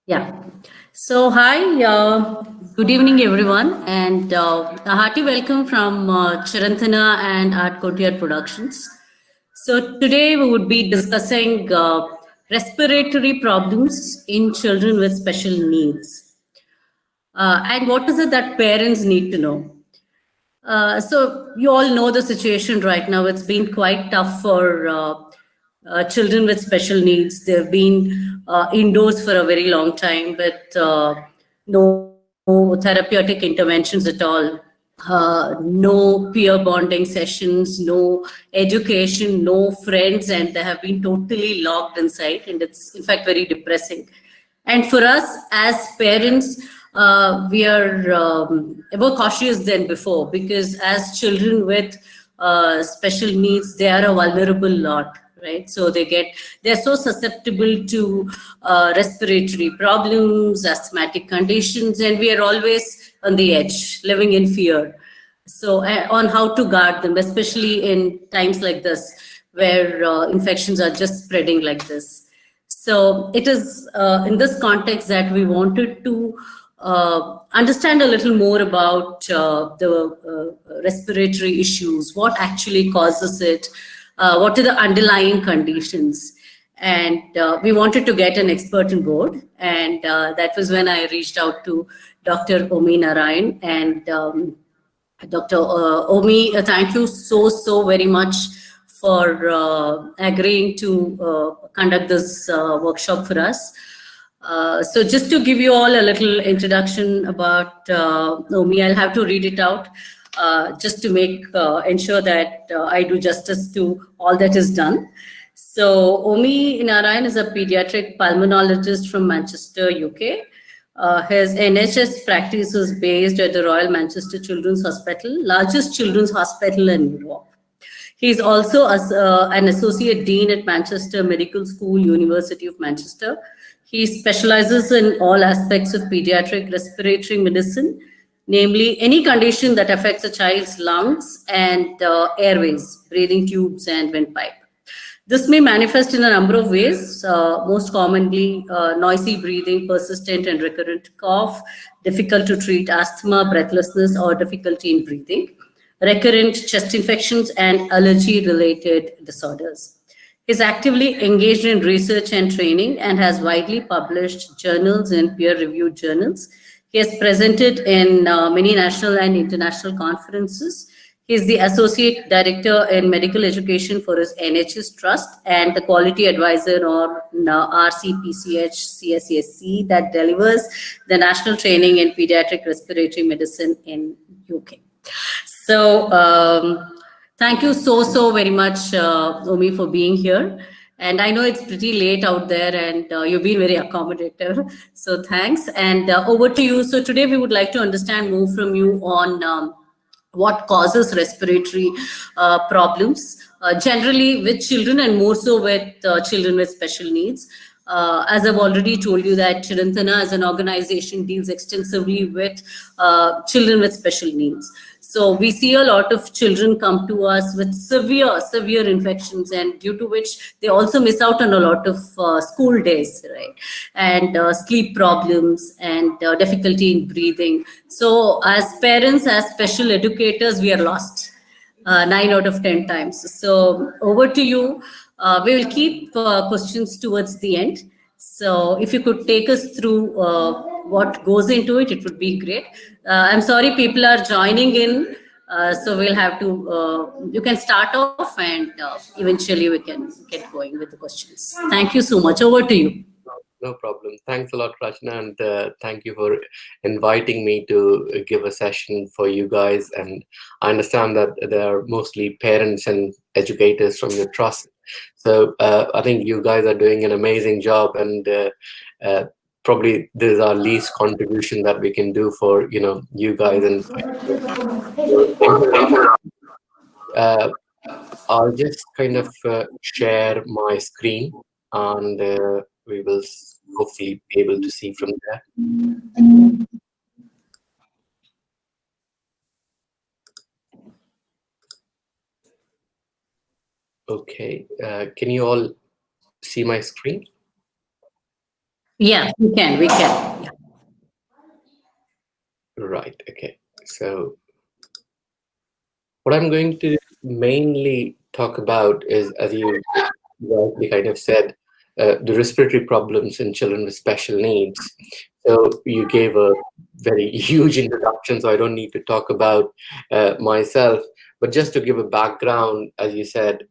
Yeah. So, hi, good evening, everyone, and a hearty welcome from Chiranthana and Artcourtyard Productions. So, today we would be discussing respiratory problems in children with special needs. And what is it that parents need to know? So you all know the situation right now. It's been quite tough for children with special needs. They've been indoors for a very long time with no therapeutic interventions at all. No peer bonding sessions, no education, no friends, and they have been totally locked inside, and it's in fact very depressing. And for us as parents, we are more cautious than before because as children with special needs, they are a vulnerable lot, right? So they're so susceptible to respiratory problems, asthmatic conditions, and we are always on the edge, living in fear. So, on how to guard them, especially in times like this, where infections are just spreading like this. So, it is in this context that we wanted to understand a little more about the respiratory issues, what actually causes it, what are the underlying conditions. And we wanted to get an expert on board. And that was when I reached out to Dr. Omi Narayan. And Dr. Omi, thank you so very much for agreeing to conduct this workshop for us. So just to give you all a little introduction about Omi, I'll have to read it out just to make ensure that I do justice to all that is done. So Omi Narayan is a pediatric pulmonologist from Manchester, UK. His NHS practice is based at the Royal Manchester Children's Hospital, largest children's hospital in Europe. He is also an associate dean at Manchester Medical School, University of Manchester. He specializes in all aspects of pediatric respiratory medicine, namely any condition that affects a child's lungs and airways, breathing tubes, and windpipe. This may manifest in a number of ways, most commonly noisy breathing, persistent and recurrent cough, difficult to treat asthma, breathlessness, or difficulty in breathing, recurrent chest infections, and allergy related disorders. He is actively engaged in research and training and has widely published journals and peer reviewed journals. He has presented in many national and international conferences. He is the Associate Director in Medical Education for his NHS Trust and the Quality Advisor on RCPCH CSSC that delivers the national training in pediatric respiratory medicine in UK. So, thank you so very much, Omi, for being here. And I know it's pretty late out there, and you've been very accommodative. So, thanks. And over to you. So, today we would like to understand more from you on what causes respiratory problems, generally with children and more so with children with special needs. As I've already told you that Chiranthana as an organization deals extensively with children with special needs. So we see a lot of children come to us with severe infections, and due to which they also miss out on a lot of school days, right? And sleep problems and difficulty in breathing. So as parents, as special educators, we are lost 9 out of 10 times. So over to you. We will keep questions towards the end. So if you could take us through what goes into it, it would be great. I'm sorry, people are joining in. So we'll have to, you can start off and eventually we can get going with the questions. Thank you so much. Over to you. No problem. Thanks a lot, Rachna, and thank you for inviting me to give a session for you guys. And I understand that there are mostly parents and educators from your trust. So I think you guys are doing an amazing job, and probably this is our least contribution that we can do for you guys. And I'll just kind of share my screen, and we will hopefully be able to see from there. Okay, can you all see my screen? Yeah, we can. We can. Yeah. Right. Okay. So what I'm going to mainly talk about is, as you rightly kind of said, the respiratory problems in children with special needs. So you gave a very huge introduction, so I don't need to talk about myself. But just to give a background, as you said,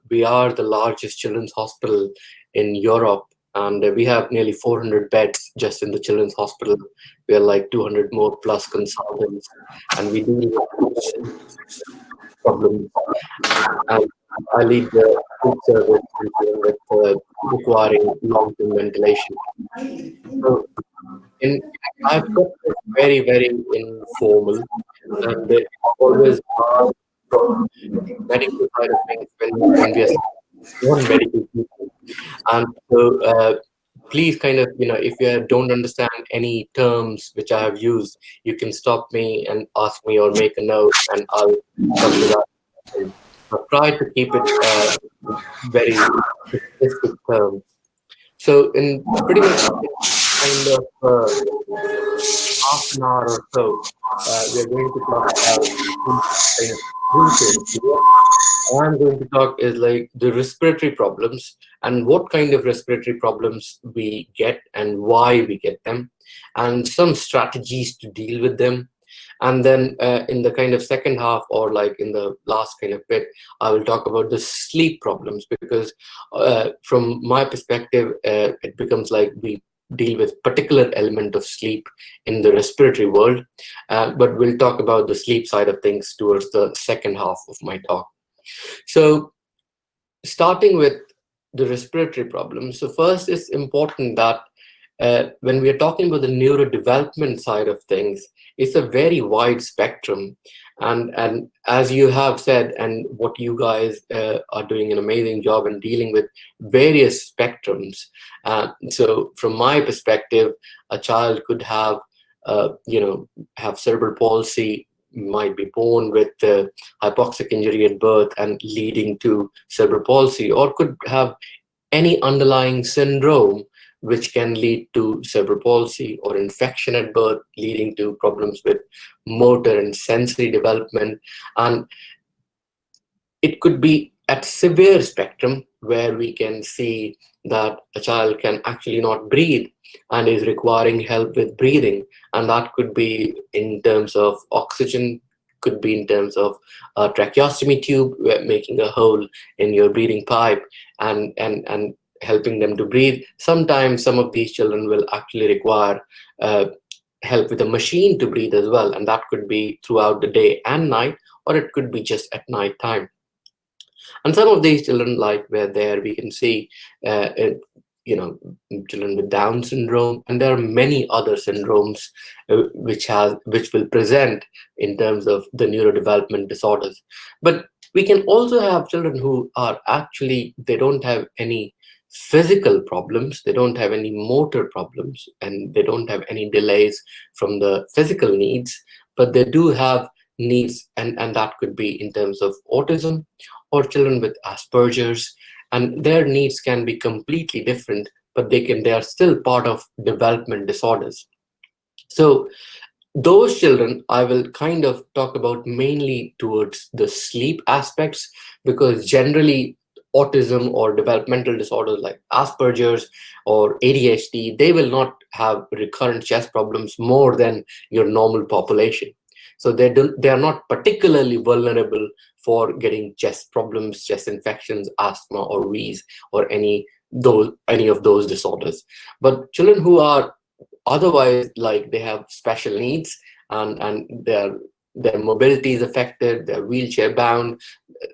we are the largest children's hospital in Europe, and we have nearly 400 beds just in the children's hospital. We are like 200 more plus consultants, and we deal with problems. And I lead the food service with requiring long-term ventilation. So in I've got this very informal, and they always ask from medical side of things when we are non-medical people. And so please kind of, if you don't understand any terms which I have used, you can stop me and ask me or make a note, and I'll come to that. But try to keep it very specific terms. So in pretty much kind of half an hour or so, we are going to talk about kind of three things. What I'm going to talk is like the respiratory problems and what kind of respiratory problems we get and why we get them, and some strategies to deal with them. And then in the kind of second half, or like in the last kind of bit, I will talk about the sleep problems, because from my perspective, it becomes like we deal with particular element of sleep in the respiratory world. But we'll talk about the sleep side of things towards the second half of my talk. So starting with the respiratory problems, so first it's important that when we are talking about the neurodevelopment side of things, it's a very wide spectrum. And as you have said, and what you guys are doing an amazing job in dealing with various spectrums. So from my perspective, a child could have, have cerebral palsy, might be born with hypoxic injury at birth and leading to cerebral palsy, or could have any underlying syndrome which can lead to cerebral palsy, or infection at birth leading to problems with motor and sensory development. And it could be at severe spectrum, where we can see that a child can actually not breathe and is requiring help with breathing, and that could be in terms of oxygen, could be in terms of a tracheostomy tube, making a hole in your breathing pipe and helping them to breathe. Sometimes some of these children will actually require uh, help with a machine to breathe as well, and that could be throughout the day and night, or it could be just at night time. And some of these children, like where there we can see, you know, children with Down syndrome, and there are many other syndromes which will present in terms of the neurodevelopment disorders. But we can also have children who are actually, they don't have any physical problems, they don't have any motor problems, and they don't have any delays from the physical needs, but they do have needs, and that could be in terms of autism or children with Asperger's, and their needs can be completely different, but they are still part of development disorders. So those children I will kind of talk about mainly towards the sleep aspects, because generally autism or developmental disorders like Asperger's or ADHD, they will not have recurrent chest problems more than your normal population. So they are not particularly vulnerable for getting chest problems, chest infections, asthma or wheeze, or any of those disorders. But children who are otherwise, like they have special needs, and their mobility is affected, they're wheelchair bound,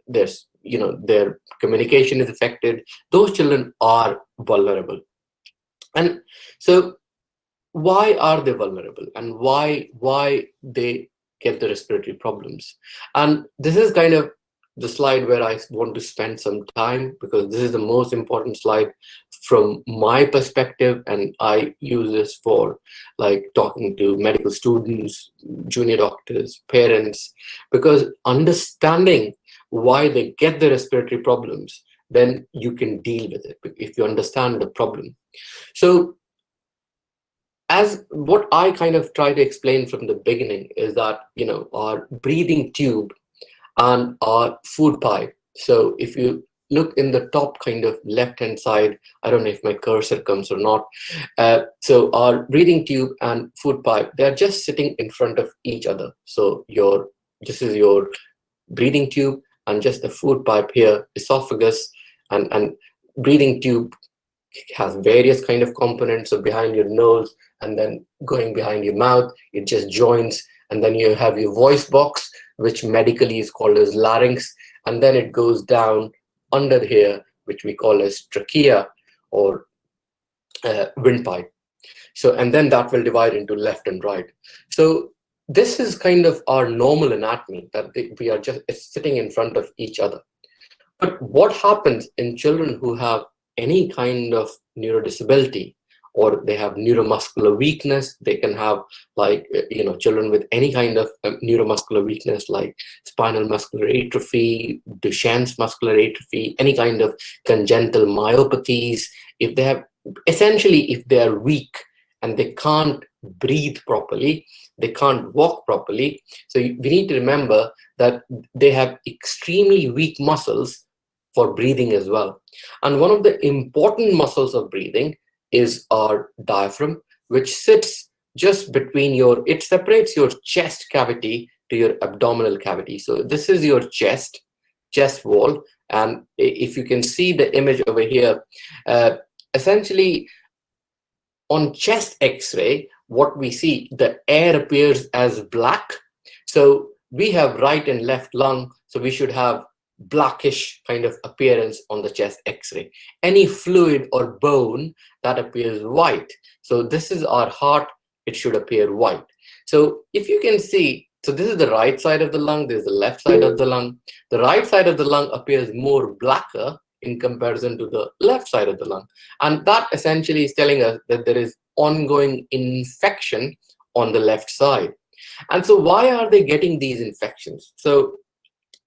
their communication is affected, those children are vulnerable. And so why are they vulnerable, and why they get the respiratory problems? And this is kind of the slide where I want to spend some time, because this is the most important slide from my perspective, and I use this for like talking to medical students, junior doctors, parents, because understanding why they get the respiratory problems, then you can deal with it if you understand the problem. So as what I kind of try to explain from the beginning is that, our breathing tube and our food pipe. So if you look in the top kind of left hand side, I don't know if my cursor comes or not. So our breathing tube and food pipe, they're just sitting in front of each other. So this is your breathing tube, and just the food pipe here, esophagus, and breathing tube has various kind of components. So behind your nose and then going behind your mouth, it just joins, and then you have your voice box, which medically is called as larynx, and then it goes down under here, which we call as trachea or windpipe. So, and then that will divide into left and right. So this is kind of our normal anatomy, that we are just sitting in front of each other. But what happens in children who have any kind of neurodisability, or they have neuromuscular weakness? They can have, like, children with any kind of neuromuscular weakness, like spinal muscular atrophy, Duchenne's muscular atrophy, any kind of congenital myopathies. If they have, essentially, if they are weak and they can't breathe properly, they can't walk properly. So we need to remember that they have extremely weak muscles for breathing as well. And one of the important muscles of breathing is our diaphragm, which sits just between it separates your chest cavity to your abdominal cavity. So this is your chest wall. And if you can see the image over here, essentially on chest x-ray, what we see, the air appears as black. So we have right and left lung, so we should have blackish kind of appearance on the chest x-ray. Any fluid or bone, that appears white. So this is our heart, it should appear white. So if you can see, so this is the right side of the lung, this is the left side of the lung. The right side of the lung appears more blacker in comparison to the left side of the lung. And that essentially is telling us that there is ongoing infection on the left side. And so why are they getting these infections? So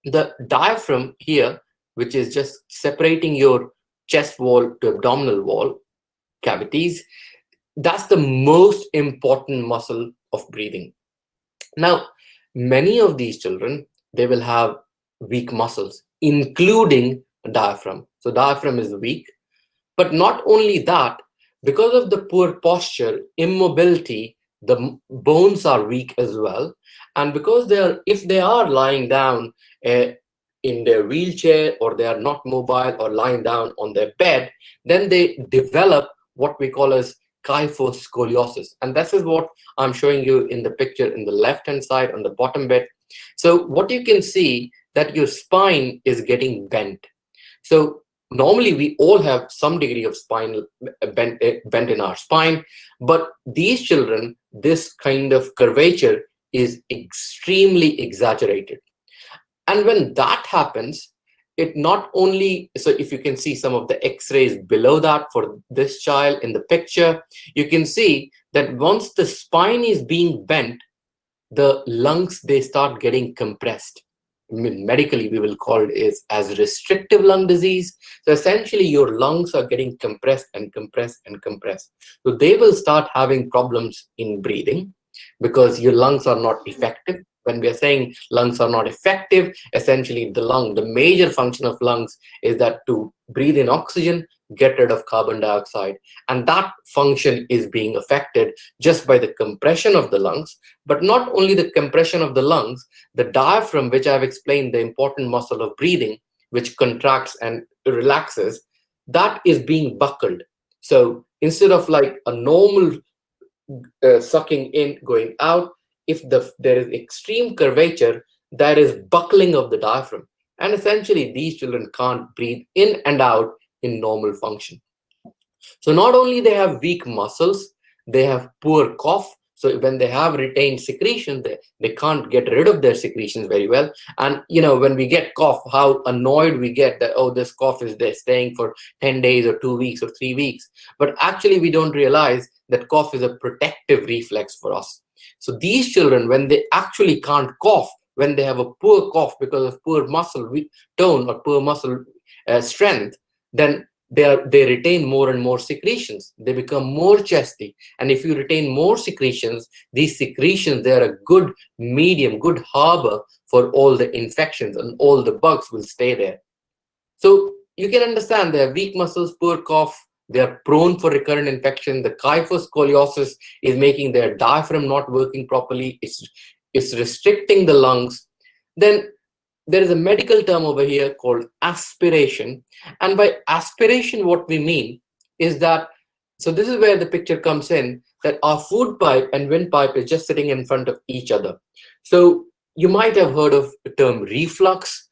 the diaphragm here, which is just separating your chest wall to abdominal wall cavities, that's the most important muscle of breathing. Now, many of these children, they will have weak muscles, including diaphragm. So diaphragm is weak. But not only that, because of the poor posture, immobility, the bones are weak as well. And because if they are lying down in their wheelchair, or they are not mobile or lying down on their bed, then they develop what we call as kyphoscoliosis. And this is what I'm showing you in the picture in the left hand side on the bottom bit. So what you can see, that your spine is getting bent. So normally we all have some degree of spinal bent in our spine, but these children, this kind of curvature is extremely exaggerated. And when that happens, it not only, so if you can see some of the x-rays below that for this child in the picture, you can see that once the spine is being bent, the lungs, they start getting compressed. Medically, we will call it as restrictive lung disease. So essentially, your lungs are getting compressed and compressed and compressed. So they will start having problems in breathing because your lungs are not effective. When we are saying lungs are not effective, essentially the major function of lungs is that to breathe in oxygen, get rid of carbon dioxide. And that function is being affected just by the compression of the lungs. But not only the compression of the lungs, the diaphragm, which I've explained, the important muscle of breathing, which contracts and relaxes, that is being buckled. So instead of like a normal sucking in, going out, if there is extreme curvature, there is buckling of the diaphragm. And essentially, these children can't breathe in and out in normal function. So not only they have weak muscles, they have poor cough. So when they have retained secretion, they can't get rid of their secretions very well. And when we get cough, how annoyed we get that, oh, this cough is there staying for 10 days or 2 weeks or 3 weeks. But actually, we don't realize that cough is a protective reflex for us. So these children, when they actually can't cough, when they have a poor cough because of poor muscle tone or poor muscle strength, then they retain more and more secretions. They become more chesty. And if you retain more secretions, these secretions, they are a good medium, good harbor for all the infections, and all the bugs will stay there. So you can understand they have weak muscles, poor cough, they are prone for recurrent infection. The kyphoscoliosis is making their diaphragm not working properly. It's restricting the lungs. Then there is a medical term over here called aspiration. And by aspiration, what we mean is that, so this is where the picture comes in, that our food pipe and windpipe is just sitting in front of each other. So you might have heard of the term reflux.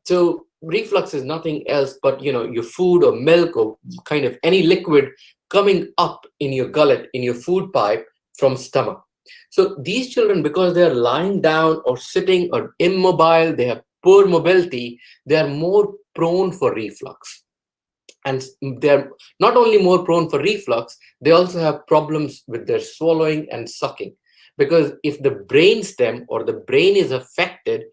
So reflux is nothing else but, your food or milk or kind of any liquid coming up in your gullet, in your food pipe from stomach. So these children, because they are lying down or sitting or immobile, they have poor mobility, they are more prone for reflux. And they're not only more prone for reflux, they also have problems with their swallowing and sucking. Because if the brain stem or the brain is affected,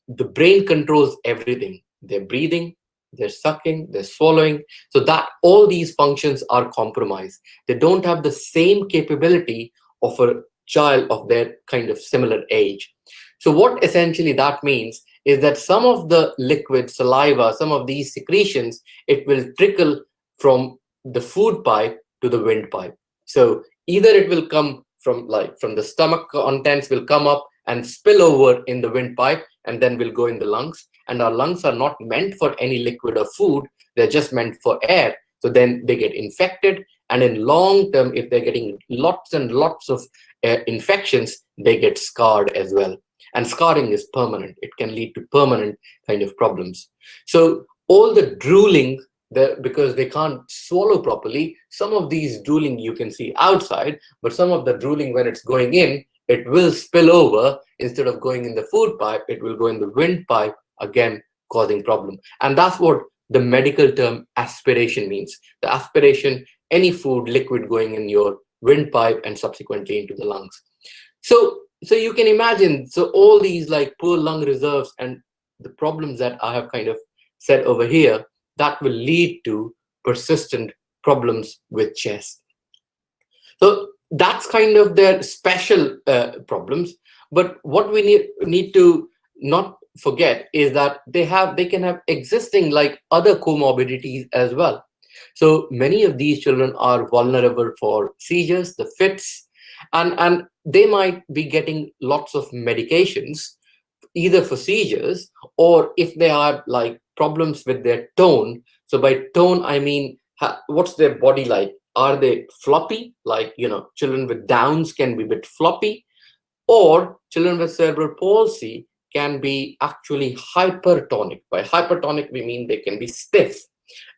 the brain controls everything. Their breathing, their sucking, their swallowing. So that all these functions are compromised. They don't have the same capability of a child of their kind of similar age. So what essentially that means is that some of the liquid saliva, some of these secretions, it will trickle from the food pipe to the windpipe. So either it will come from the stomach contents will come up and spill over in the windpipe, and then will go in the lungs. And our lungs are not meant for any liquid or food, they're just meant for air. So then they get infected, and in long term, if they're getting lots and lots of infections, they get scarred as well. And scarring is permanent. It can lead to permanent kind of problems. So all the drooling, because they can't swallow properly, some of these drooling you can see outside, but some of the drooling, when it's going in, it will spill over. Instead of going in the food pipe, it will go in the windpipe, again causing problem. And that's what the medical term aspiration means. The aspiration, any food liquid going in your windpipe and subsequently into the lungs. So you can imagine, so all these like poor lung reserves and the problems that I have kind of said over here, that will lead to persistent problems with chest. So that's kind of their special problems. But what we need to not forget is that they can have existing like other comorbidities as well. So many of these children are vulnerable for seizures, the fits, and they might be getting lots of medications, either for seizures or if they have like problems with their tone. So by tone, I mean, what's their body like? Are they floppy? Like, children with Downs can be a bit floppy, or children with cerebral palsy can be actually hypertonic. By hypertonic, we mean they can be stiff.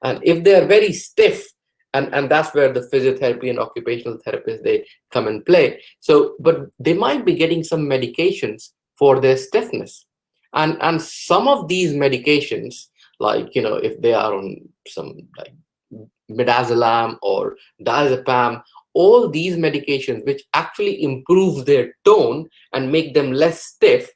And if they are very stiff, and that's where the physiotherapy and occupational therapists, they come and play. So, but they might be getting some medications for their stiffness. And some of these medications, like, if they are on some like midazolam or diazepam, all these medications which actually improve their tone and make them less stiff,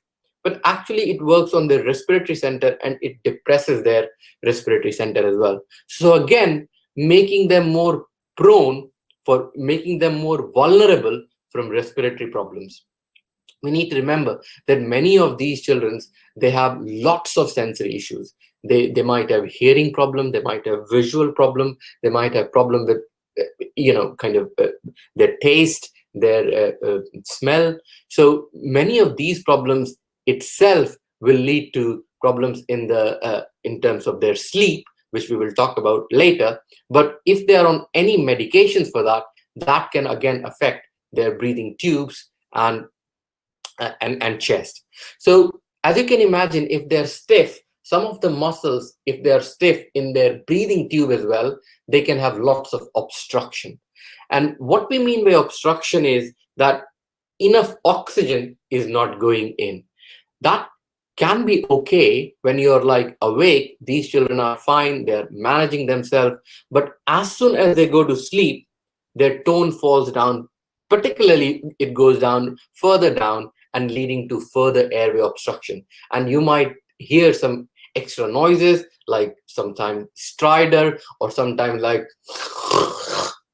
but actually it works on the respiratory center and it depresses their respiratory center as well. So again, making them more prone, for making them more vulnerable from respiratory problems. We need to remember that many of these children, they have lots of sensory issues. They might have hearing problem, they might have visual problem, they might have problem with their taste, their smell. So many of these problems itself will lead to problems in terms of their sleep, which we will talk about later. But if they are on any medications for that, that can again affect their breathing tubes and chest. So as you can imagine, if they're stiff, some of the muscles, if they're stiff in their breathing tube as well, they can have lots of obstruction. And what we mean by obstruction is that enough oxygen is not going in. That can be okay when you're like awake. These children are fine, they're managing themselves. But as soon as they go to sleep, their tone falls down. Particularly, it goes down further down and leading to further airway obstruction. And you might hear some extra noises, like sometimes stridor, or sometimes like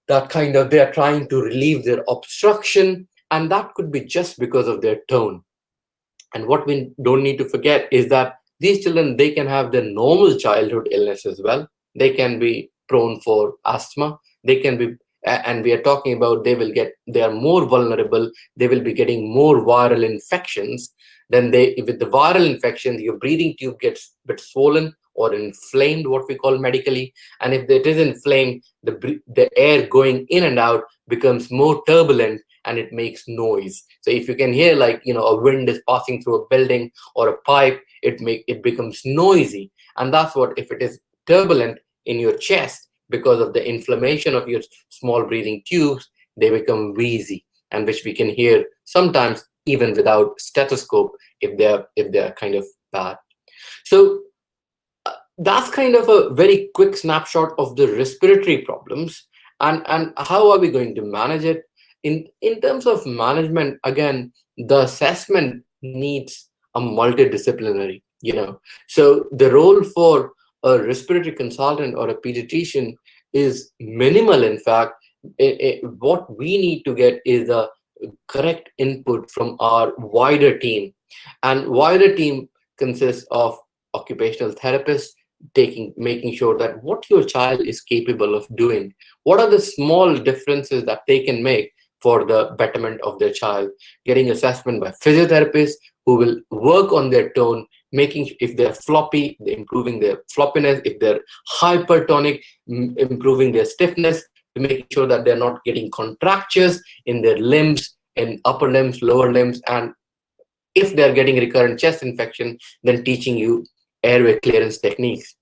that kind of, they are trying to relieve their obstruction, and that could be just because of their tone. And what we don't need to forget is that these children, they can have their normal childhood illness as well. They can be prone for asthma. They can be, and we are talking about, they are more vulnerable. They will be getting more viral infections. Then with the viral infections, your breathing tube gets a bit swollen or inflamed, what we call medically. And if it is inflamed, the air going in and out becomes more turbulent, and it makes noise. So if you can hear, like, a wind is passing through a building or a pipe, it becomes noisy. And that's what, if it is turbulent in your chest because of the inflammation of your small breathing tubes, they become wheezy, and which we can hear sometimes even without stethoscope if they're kind of bad. So that's kind of a very quick snapshot of the respiratory problems, and how are we going to manage it. In terms of management, again, the assessment needs a multidisciplinary, so the role for a respiratory consultant or a pediatrician is minimal. In fact, what we need to get is a correct input from our wider team, and wider team consists of occupational therapists, making sure that what your child is capable of doing, what are the small differences that they can make for the betterment of their child, getting assessment by physiotherapists who will work on their tone, making, if they're floppy, improving their floppiness, if they're hypertonic, improving their stiffness, making sure that they're not getting contractures in their limbs, in upper limbs, lower limbs, and if they're getting recurrent chest infection, then teaching you airway clearance techniques.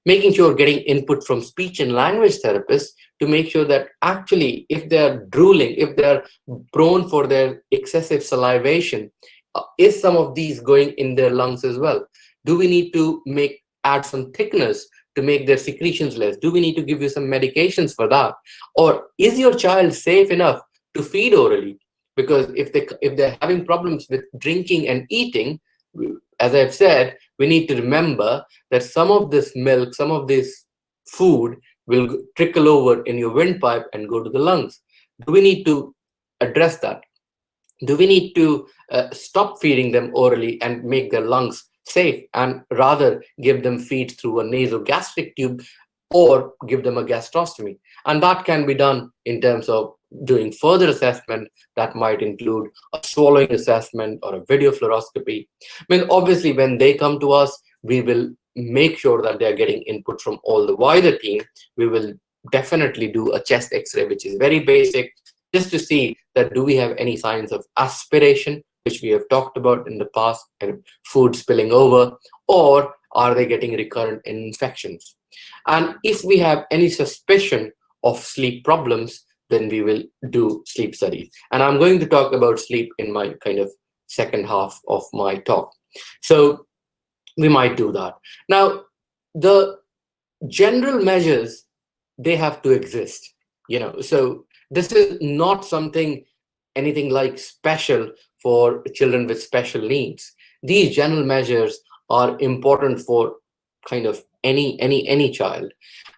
Making sure getting input from speech and language therapists to make sure that actually, if they're drooling, if they're prone for their excessive salivation, is some of these going in their lungs as well? Do we need to add some thickness to make their secretions less? Do we need to give you some medications for that? Or is your child safe enough to feed orally? Because if they're having problems with drinking and eating, as I've said, we need to remember that some of this milk, some of this food will trickle over in your windpipe and go to the lungs. Do we need to address that? Do we need to stop feeding them orally and make their lungs safe, and rather give them feed through a nasogastric tube or give them a gastrostomy? And that can be done in terms of doing further assessment that might include a swallowing assessment or a video fluoroscopy. I mean, obviously, when they come to us, we will make sure that they are getting input from all the wider team. We will definitely do a chest x-ray, which is very basic, just to see that do we have any signs of aspiration, which we have talked about in the past, and food spilling over, or are they getting recurrent infections? And if we have any suspicion of sleep problems, then we will do sleep studies. And I'm going to talk about sleep in my kind of second half of my talk. So we might do that. Now, the general measures, they have to exist, so this is not anything like special for children with special needs. These general measures are important for kind of any child.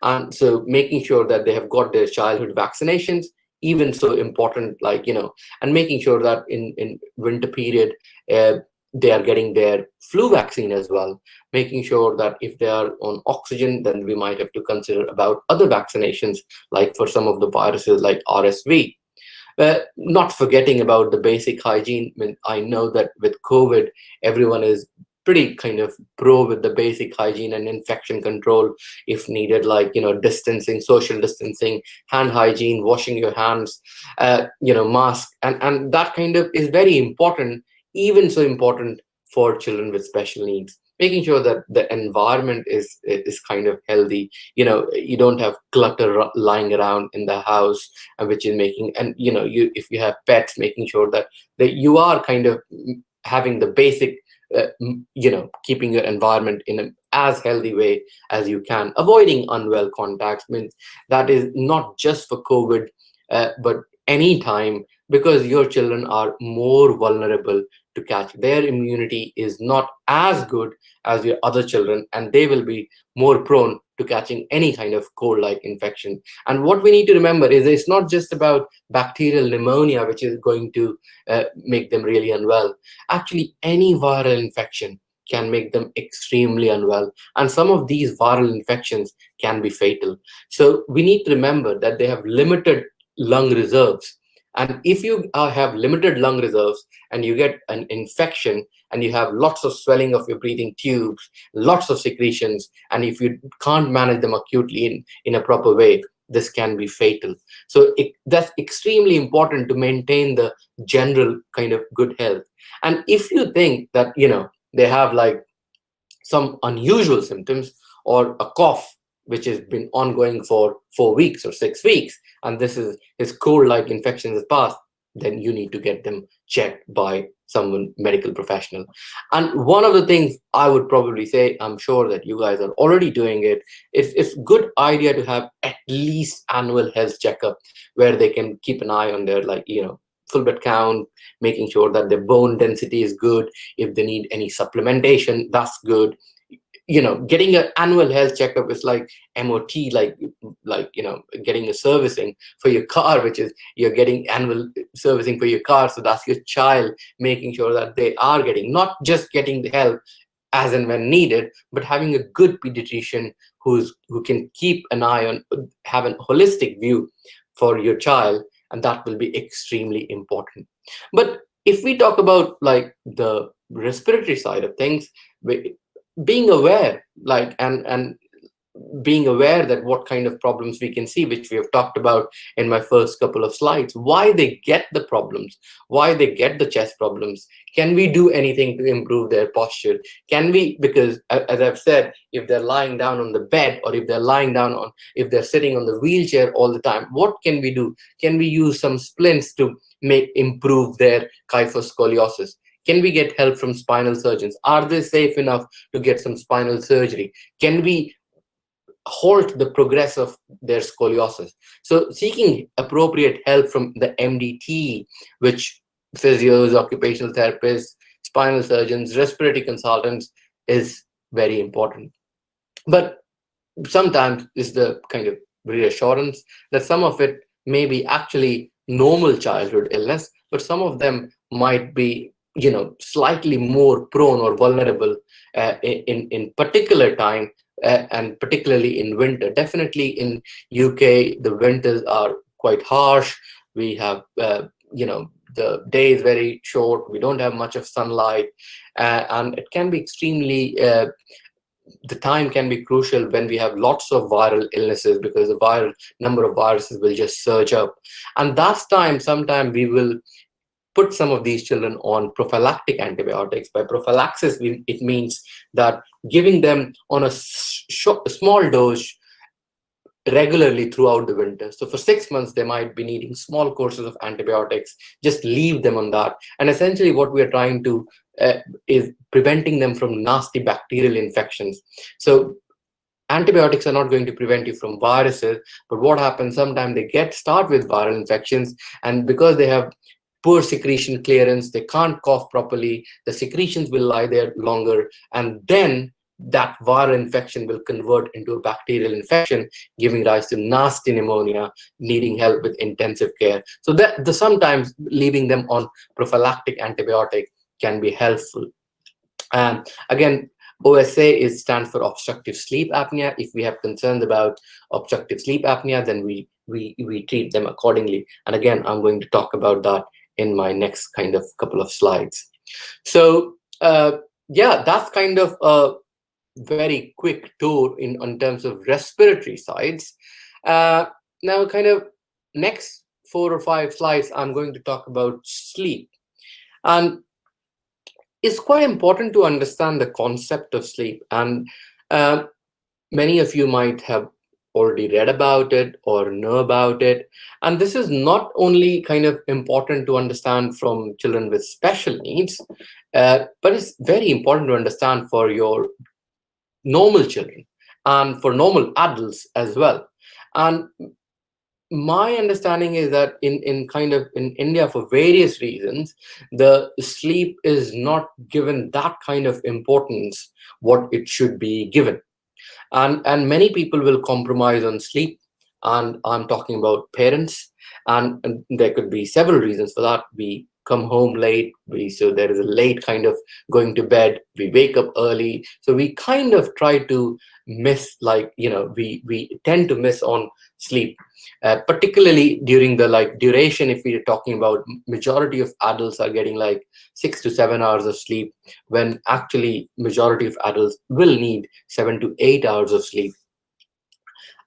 And so making sure that they have got their childhood vaccinations, even so important, and making sure that in winter period, they are getting their flu vaccine as well. Making sure that if they are on oxygen, then we might have to consider about other vaccinations, like for some of the viruses like RSV. Not forgetting about the basic hygiene. I mean, I know that with COVID, everyone is pretty kind of pro with the basic hygiene and infection control if needed, like, distancing, social distancing, hand hygiene, washing your hands, mask. And that kind of is very important, even so important for children with special needs. Making sure that the environment is kind of healthy. You don't have clutter lying around in the house, which is making, and if you have pets, making sure that you are kind of having the basic, keeping your environment in an as healthy way as you can. Avoiding unwell contacts means that is not just for COVID, but any time, because your children are more vulnerable to catch. Their immunity is not as good as your other children, and they will be more prone to catching any kind of cold-like infection. And what we need to remember is it's not just about bacterial pneumonia, which is going to make them really unwell. Actually, any viral infection can make them extremely unwell. And some of these viral infections can be fatal. So we need to remember that they have limited lung reserves. And if you have limited lung reserves and you get an infection and you have lots of swelling of your breathing tubes, lots of secretions, and if you can't manage them acutely in a proper way, this can be fatal. So that's extremely important to maintain the general kind of good health. And if you think that, they have like some unusual symptoms or a cough which has been ongoing for 4 weeks or 6 weeks, and this is his cold-like infection has passed, then you need to get them checked by someone medical professional. And one of the things I would probably say, I'm sure that you guys are already doing it, it's good idea to have at least annual health checkup where they can keep an eye on their full blood count, making sure that their bone density is good. If they need any supplementation, that's good. Getting an annual health checkup is like MOT, getting a servicing for your car, which is you're getting annual servicing for your car. So that's your child, making sure that they are getting, not just getting the help as and when needed, but having a good pediatrician who can keep an eye on, have a holistic view for your child, and that will be extremely important. But if we talk about like the respiratory side of things, being aware, and being aware that what kind of problems we can see, which we have talked about in my first couple of slides, why they get the problems, why they get the chest problems. Can we do anything to improve their posture? Can we, because as I've said, if they're lying down on the bed, or if they're sitting on the wheelchair all the time, what can we do? Can we use some splints to improve their kyphoscoliosis? Can we get help from spinal surgeons? Are they safe enough to get some spinal surgery? Can we halt the progress of their scoliosis? So seeking appropriate help from the MDT, which physios, occupational therapists, spinal surgeons, respiratory consultants, is very important. But sometimes is the kind of reassurance that some of it may be actually normal childhood illness, but some of them might be slightly more prone or vulnerable in particular time, and particularly in winter. Definitely in UK, the winters are quite harsh. We have the day is very short. We don't have much of sunlight, and it can be extremely the time can be crucial when we have lots of viral illnesses, because the viral number of viruses will just surge up. And that's time, sometime we will put some of these children on prophylactic antibiotics. By prophylaxis, it means that giving them on a small dose regularly throughout the winter. So for 6 months, they might be needing small courses of antibiotics. Just leave them on that. And essentially what we are trying to is preventing them from nasty bacterial infections. So antibiotics are not going to prevent you from viruses, but what happens, sometimes they start with viral infections, and because they have poor secretion clearance, they can't cough properly, the secretions will lie there longer, and then that viral infection will convert into a bacterial infection, giving rise to nasty pneumonia, needing help with intensive care. So sometimes leaving them on prophylactic antibiotic can be helpful. Again, OSA stands for obstructive sleep apnea. If we have concerns about obstructive sleep apnea, then we treat them accordingly. And again, I'm going to talk about that in my next kind of couple of slides. So yeah, that's kind of a very quick tour in terms of respiratory sides. Now, kind of next 4 or 5 slides, I'm going to talk about sleep. And it's quite important to understand the concept of sleep. And many of you might have already read about it or know about it. And this is not only kind of important to understand from children with special needs, but it's very important to understand for your normal children and for normal adults as well. And my understanding is that in kind of in India, for various reasons, the sleep is not given that kind of importance what it should be given, and many people will compromise on sleep, and I'm talking about parents, and there could be several reasons for that. We come home late, so there is a late kind of going to bed, we wake up early, so we kind of try to miss, like, we tend to miss on sleep, particularly during the like duration. If we're talking about, majority of adults are getting like 6 to 7 hours of sleep, when actually majority of adults will need 7 to 8 hours of sleep.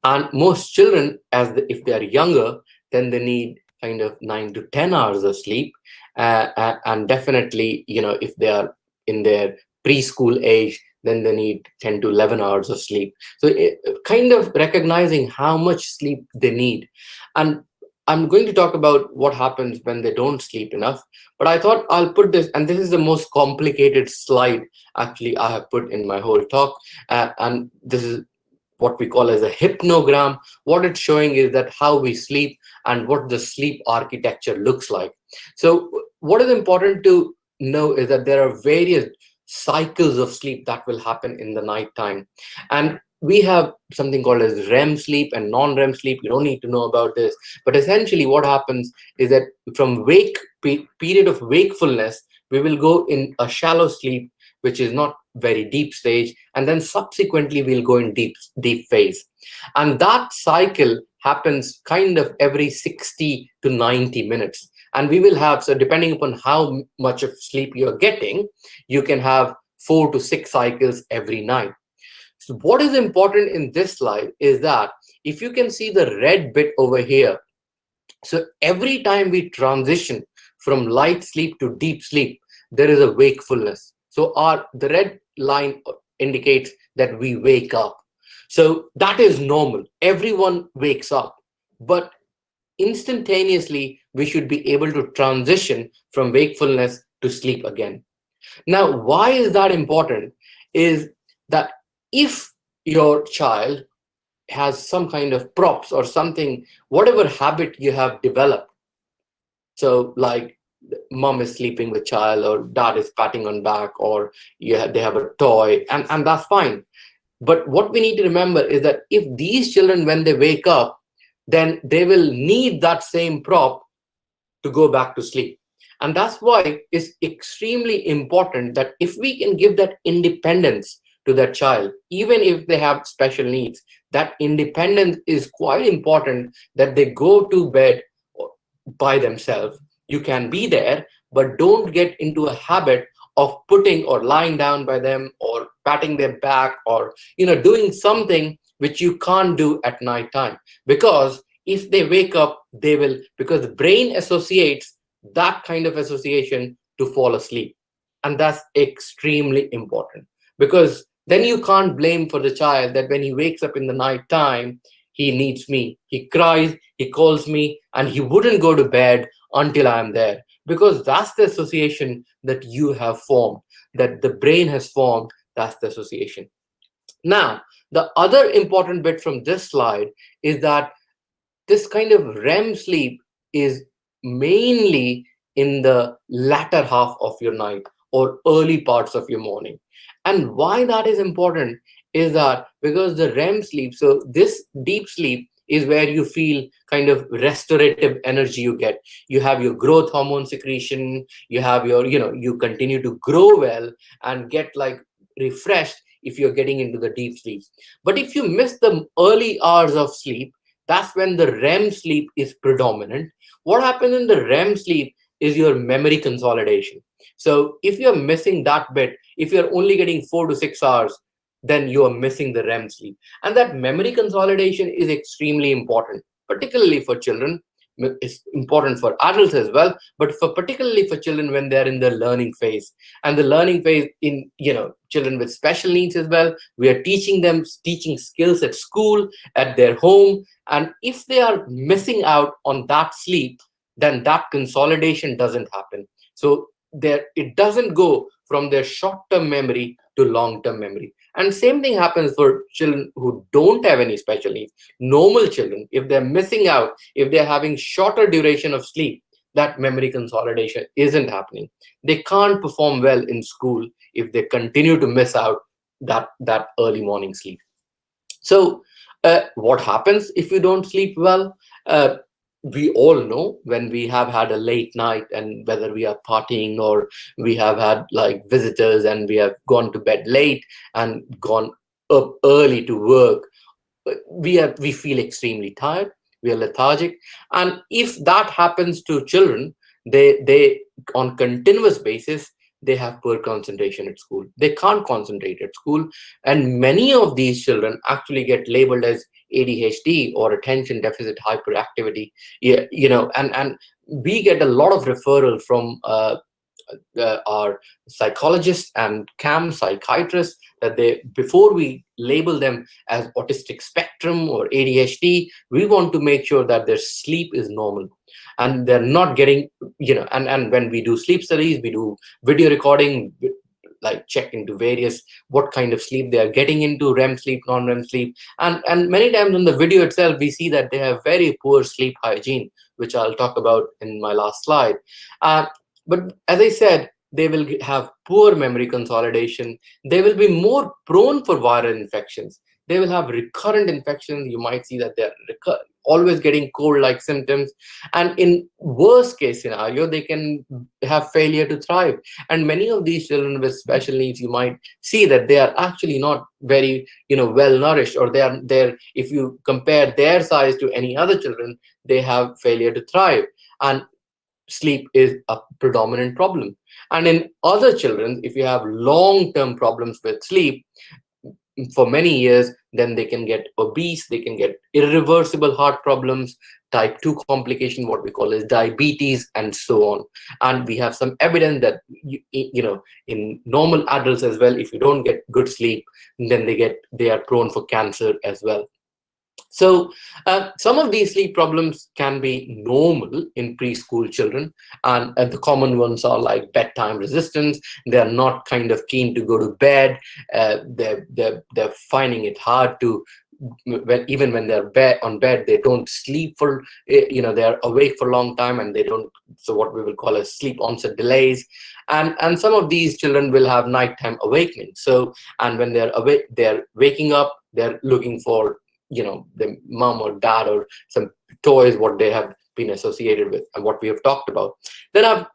And most children, if they are younger, then they need kind of 9 to 10 hours of sleep, and definitely, if they are in their preschool age, then they need 10 to 11 hours of sleep. So kind of recognizing how much sleep they need. And I'm going to talk about what happens when they don't sleep enough, but I thought I'll put this, and this is the most complicated slide actually I have put in my whole talk, and this is what we call as a hypnogram. What it's showing is that how we sleep and what the sleep architecture looks like. So what is important to know is that there are various cycles of sleep that will happen in the night time, and we have something called as REM sleep and non-REM sleep. You don't need to know about this, but essentially what happens is that from period of wakefulness, we will go in a shallow sleep, which is not very deep stage, and then subsequently we'll go in deep phase, and that cycle happens kind of every 60 to 90 minutes. And we will have, so depending upon how much of sleep you're getting, you can have 4 to 6 cycles every night. So what is important in this slide is that if you can see the red bit over here, so every time we transition from light sleep to deep sleep, there is a wakefulness. So the red line indicates that we wake up. So that is normal. Everyone wakes up, but instantaneously we should be able to transition from wakefulness to sleep again. Now, why is that important? Is that if your child has some kind of props or something, whatever habit you have developed, so like mom is sleeping with child, or dad is patting on back, or they have a toy, and that's fine. But what we need to remember is that if these children, when they wake up, then they will need that same prop to go back to sleep. And that's why it's extremely important that if we can give that independence to that child, even if they have special needs, that independence is quite important, that they go to bed by themselves. You can be there, but don't get into a habit of putting or lying down by them, or patting their back, or doing something which you can't do at night time. Because if they wake up, they will, because the brain associates that kind of association to fall asleep. And that's extremely important, because then you can't blame for the child that when he wakes up in the night time, he needs me, he cries, he calls me, and he wouldn't go to bed until I'm there. Because that's the association that you have formed, that the brain has formed. That's the association. Now, the other important bit from this slide is that this kind of REM sleep is mainly in the latter half of your night or early parts of your morning. And why that is important is that because the REM sleep, so this deep sleep is where you feel kind of restorative energy you get. You have your growth hormone secretion, you have your, you continue to grow well and get like refreshed if you're getting into the deep sleep. But if you miss the early hours of sleep, that's when the REM sleep is predominant. What happens in the REM sleep is your memory consolidation. So if you're missing that bit, if you're only getting 4 to 6 hours, then you are missing the REM sleep. And that memory consolidation is extremely important, particularly for children. It's important for adults as well, but particularly for children when they're in the learning phase. And the learning phase in children with special needs as well, we are teaching skills at school, at their home, and if they are missing out on that sleep, then that consolidation doesn't happen. So it doesn't go from their short-term memory to long-term memory. And same thing happens for children who don't have any special needs. Normal children, if they're missing out, if they're having shorter duration of sleep, that memory consolidation isn't happening. They can't perform well in school if they continue to miss out that early morning sleep. So, what happens if you don't sleep well? Uh, we all know when we have had a late night, and whether we are partying or we have had like visitors and we have gone to bed late and gone up early to work, we feel extremely tired, we are lethargic. And if that happens to children, they on continuous basis, they have poor concentration at school, they can't concentrate at school. And many of these children actually get labeled as ADHD or attention deficit hyperactivity. Yeah, and we get a lot of referral from our psychologists and CAM psychiatrists, that they, before we label them as autistic spectrum or ADHD, we want to make sure that their sleep is normal and they're not getting, and when we do sleep studies, we do video recording, like check into various what kind of sleep they are getting into, REM sleep, non-REM sleep, and many times on the video itself we see that they have very poor sleep hygiene, which I'll talk about in my last slide. uh, but as I said, they will have poor memory consolidation, they will be more prone for viral infections, they will have recurrent infections. You might see that they're always getting cold like symptoms, and in worst case scenario they can have failure to thrive. And many of these children with special needs, you might see that they are actually not very well nourished, or they're if you compare their size to any other children, they have failure to thrive, and sleep is a predominant problem. And in other children, if you have long-term problems with sleep for many years, then they can get obese, they can get irreversible heart problems, type 2 complication, what we call as diabetes, and so on. And we have some evidence that in normal adults as well, if you don't get good sleep, then they are prone for cancer as well. So some of these sleep problems can be normal in preschool children, and the common ones are like bedtime resistance. They are not kind of keen to go to bed. They're finding it hard to, even when they're on bed, they don't sleep for they're awake for a long time, and they don't. So what we will call as sleep onset delays, and some of these children will have nighttime awakening. So, and when they're awake, they're waking up, they're looking for the mom or dad or some toys what they have been associated with and what we have talked about. Then I've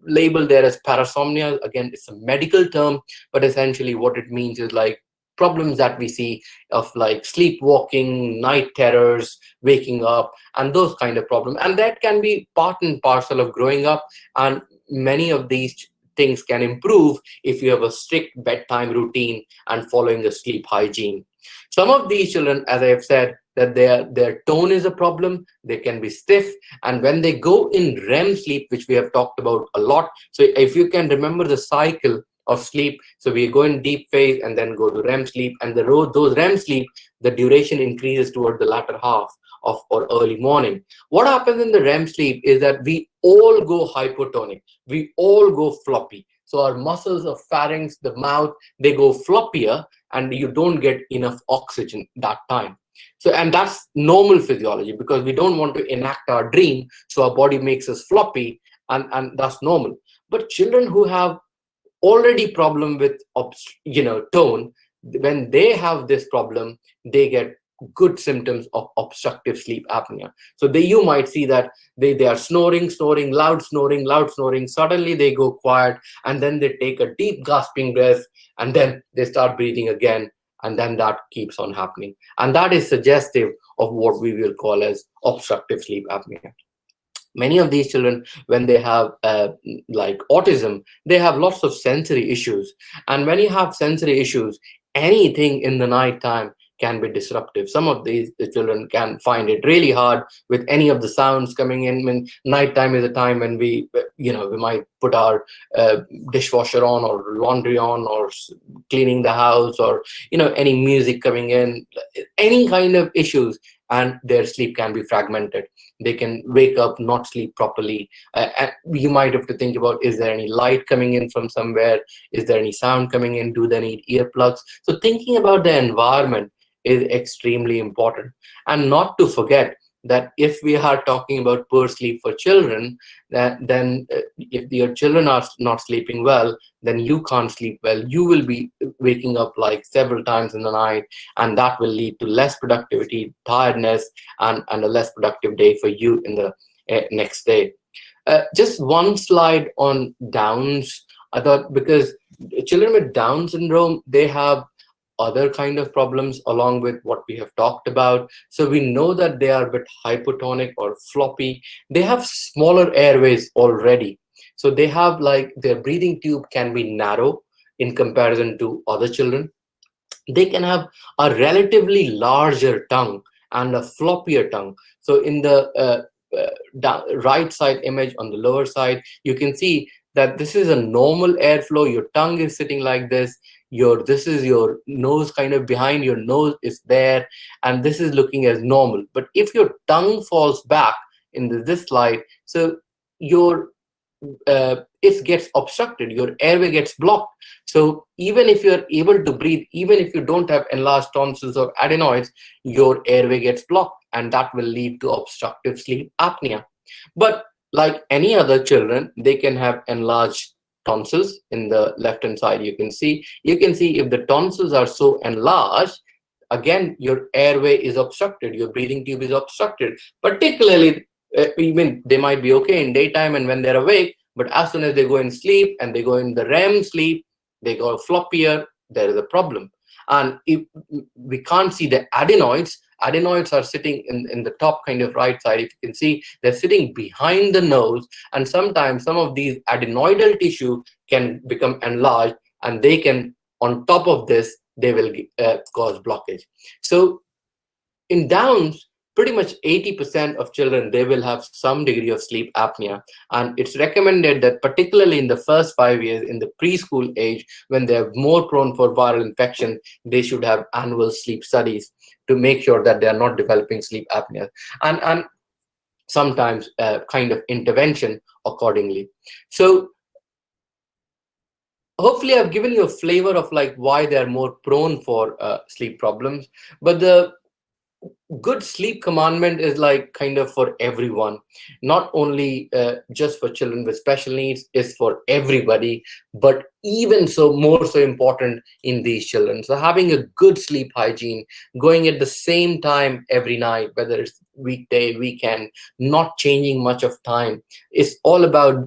labeled there as parasomnia. Again, it's a medical term, but essentially what it means is like problems that we see of like sleepwalking, night terrors, waking up, and those kind of problems. And that can be part and parcel of growing up, and many of these things can improve if you have a strict bedtime routine and following a sleep hygiene. Some of these children, as I have said, that their tone is a problem. They can be stiff, and when they go in REM sleep, which we have talked about a lot. So if you can remember the cycle of sleep, so we go in deep phase and then go to REM sleep, and those REM sleep, the duration increases toward the latter half of or early morning. What happens in the REM sleep is that we all go hypotonic, we all go floppy. So our muscles of pharynx, the mouth, they go floppier, and you don't get enough oxygen that time. So, and that's normal physiology, because we don't want to enact our dream, so our body makes us floppy, and that's normal. But children who have already problem with tone, when they have this problem, they get good symptoms of obstructive sleep apnea. So you might see that they are snoring, loud snoring. Suddenly they go quiet, and then they take a deep gasping breath, and then they start breathing again, and then that keeps on happening. And that is suggestive of what we will call as obstructive sleep apnea. Many of these children, when they have like autism, they have lots of sensory issues. And when you have sensory issues, anything in the night time can be disruptive. Some of the children can find it really hard with any of the sounds coming in. When nighttime is a time when we might put our dishwasher on or laundry on or cleaning the house, or any music coming in, any kind of issues, and their sleep can be fragmented. They can wake up, not sleep properly. And you might have to think about, is there any light coming in from somewhere? Is there any sound coming in? Do they need earplugs? So thinking about the environment is extremely important. And not to forget that if we are talking about poor sleep for children, then if your children are not sleeping well, then you can't sleep well. You will be waking up like several times in the night, and that will lead to less productivity, tiredness, and a less productive day for you in the next day. Just one slide on Downs. I thought, because children with Down syndrome, they have other kind of problems along with what we have talked about. So we know that they are a bit hypotonic or floppy. They have smaller airways already. So they have, like, their breathing tube can be narrow in comparison to other children. They can have a relatively larger tongue and a floppier tongue. So in the right side image on the lower side, you can see that this is a normal airflow. Your tongue is sitting like this. This is your nose kind of behind, your nose is there, and this is looking as normal. But if your tongue falls back in this slide, so your it gets obstructed, your airway gets blocked. So even if you're able to breathe, even if you don't have enlarged tonsils or adenoids, your airway gets blocked, and that will lead to obstructive sleep apnea. But like any other children, they can have enlarged tonsils. In the left hand side, you can see if the tonsils are so enlarged, again your airway is obstructed, your breathing tube is obstructed. Particularly, even they might be okay in daytime and when they're awake, but as soon as they go in sleep and they go in the REM sleep, they go floppier. There is a problem. And if we can't see the adenoids are sitting in the top kind of right side. If you can see, they're sitting behind the nose, and sometimes some of these adenoidal tissue can become enlarged, and they can, on top of this, they will cause blockage. So in Downs, pretty much 80% of children, they will have some degree of sleep apnea. And it's recommended that particularly in the first 5 years, in the preschool age, when they're more prone for viral infection, they should have annual sleep studies to make sure that they are not developing sleep apnea. And sometimes kind of intervention accordingly. So hopefully I've given you a flavor of like why they're more prone for sleep problems. But the good sleep commandment is like kind of for everyone, not only just for children with special needs, is for everybody, but even so, more so important in these children. So having a good sleep hygiene, going at the same time every night, whether it's weekday, weekend, not changing much of time, is all about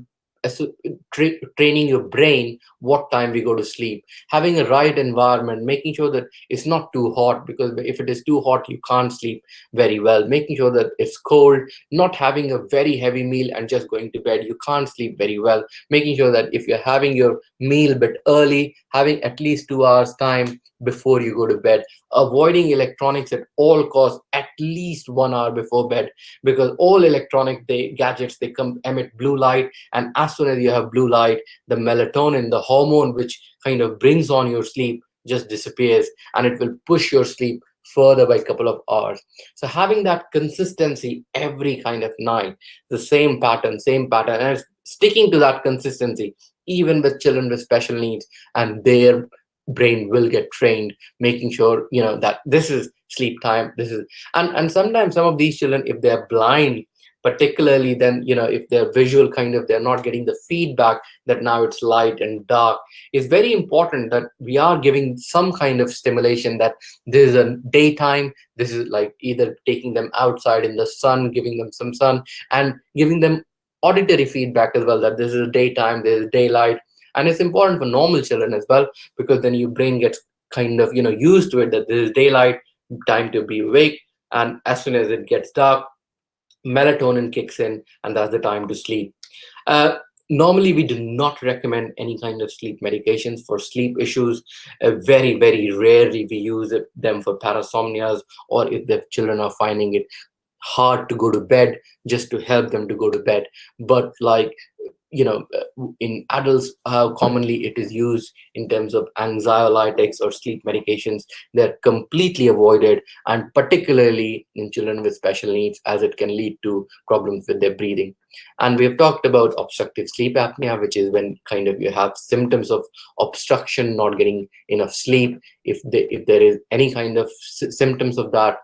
training your brain what time we go to sleep, having a right environment, making sure that it's not too hot, because if it is too hot you can't sleep very well, making sure that it's cold, not having a very heavy meal and just going to bed, you can't sleep very well, making sure that if you're having your meal a bit early, having at least 2 hours time before you go to bed, avoiding electronics at all costs at least 1 hour before bed, because all electronic gadgets, they emit blue light, and as soon as you have blue light, the melatonin, the hormone which kind of brings on your sleep, just disappears, and it will push your sleep further by a couple of hours. So having that consistency every kind of night, the same pattern, and sticking to that consistency, even with children with special needs, and their brain will get trained, making sure that this is sleep time, this is. And sometimes some of these children, if they're blind, particularly, then if they're visual, kind of, they're not getting the feedback that now it's light and dark. It's very important that we are giving some kind of stimulation, that this is a daytime, this is like either taking them outside in the sun, giving them some sun, and giving them auditory feedback as well, that this is daytime, there is daylight. And it's important for normal children as well, because then your brain gets kind of used to it, that this is daylight, time to be awake, and as soon as it gets dark, melatonin kicks in, and that's the time to sleep. Normally, we do not recommend any kind of sleep medications for sleep issues. Very, very rarely we use them for parasomnias, or if the children are finding it hard to go to bed, just to help them to go to bed. But like, in adults, how commonly it is used in terms of anxiolytics or sleep medications. They're completely avoided, and particularly in children with special needs, as it can lead to problems with their breathing. And we have talked about obstructive sleep apnea, which is when kind of you have symptoms of obstruction, not getting enough sleep. If there is any kind of symptoms of that,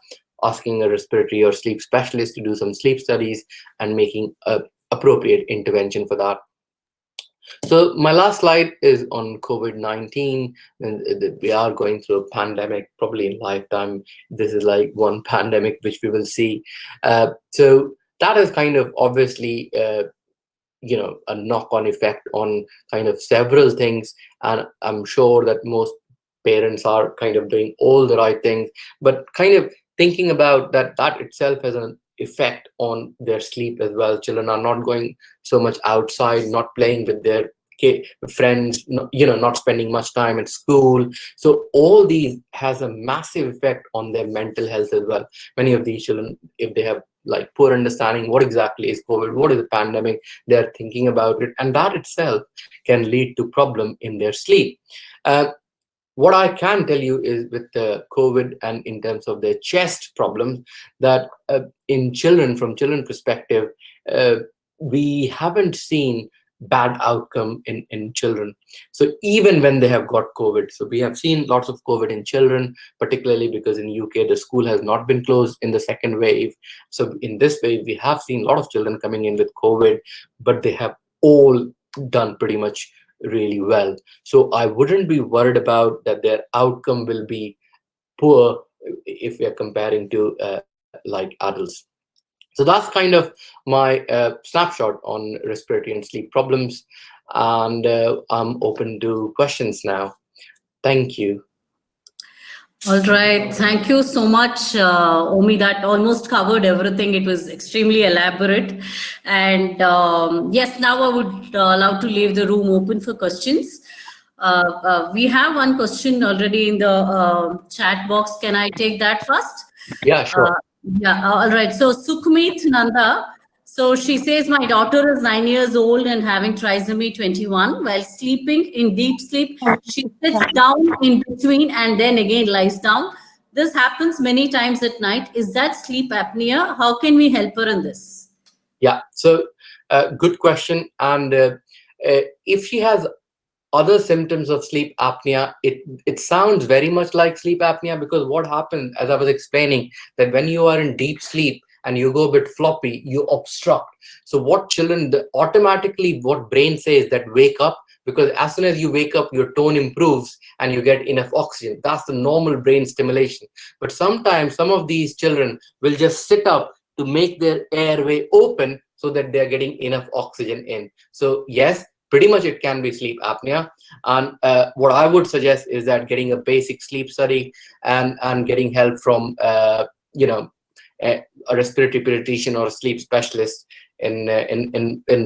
asking a respiratory or sleep specialist to do some sleep studies and making a appropriate intervention for that. So my last slide is on COVID-19, and we are going through a pandemic, probably in lifetime. This is like one pandemic which we will see. So that is kind of obviously a knock-on effect on kind of several things, and I'm sure that most parents are kind of doing all the right things, but kind of thinking about that itself has an effect on their sleep as well. Children are not going so much outside, not playing with their friends, not spending much time at school. So all these has a massive effect on their mental health as well. Many of these children, if they have like poor understanding what exactly is COVID, what is a pandemic, they're thinking about it, and that itself can lead to problem in their sleep. What I can tell you is with the COVID and in terms of their chest problems, that in children, from children perspective, uh, we haven't seen bad outcome in children. So even when they have got COVID, so we have seen lots of COVID in children, particularly because in UK, the school has not been closed in the second wave. So in this wave, we have seen a lot of children coming in with COVID, but they have all done pretty much really well. So I wouldn't be worried about that their outcome will be poor if we are comparing to like adults. So that's kind of my snapshot on respiratory and sleep problems, and I'm open to questions now. Thank you. All right. Thank you so much, Omi. That almost covered everything. It was extremely elaborate. And yes, now I would love to leave the room open for questions. We have one question already in the chat box. Can I take that first? Yeah, sure. Uh, yeah, all right. So Sukhmeet Nanda. So she says, my daughter is 9 years old and having trisomy 21. While sleeping in deep sleep, she sits down in between and then again lies down. This happens many times at night. Is that sleep apnea? How can we help her in this? Yeah, so good question. And if she has other symptoms of sleep apnea, it sounds very much like sleep apnea, because what happens, as I was explaining, that when you are in deep sleep and you go a bit floppy, you obstruct. So what children, automatically what brain says that wake up, because as soon as you wake up, your tone improves and you get enough oxygen. That's the normal brain stimulation. But sometimes some of these children will just sit up to make their airway open so that they're getting enough oxygen in. So yes, pretty much it can be sleep apnea. And what I would suggest is that getting a basic sleep study and getting help from a respiratory pediatrician or a sleep specialist in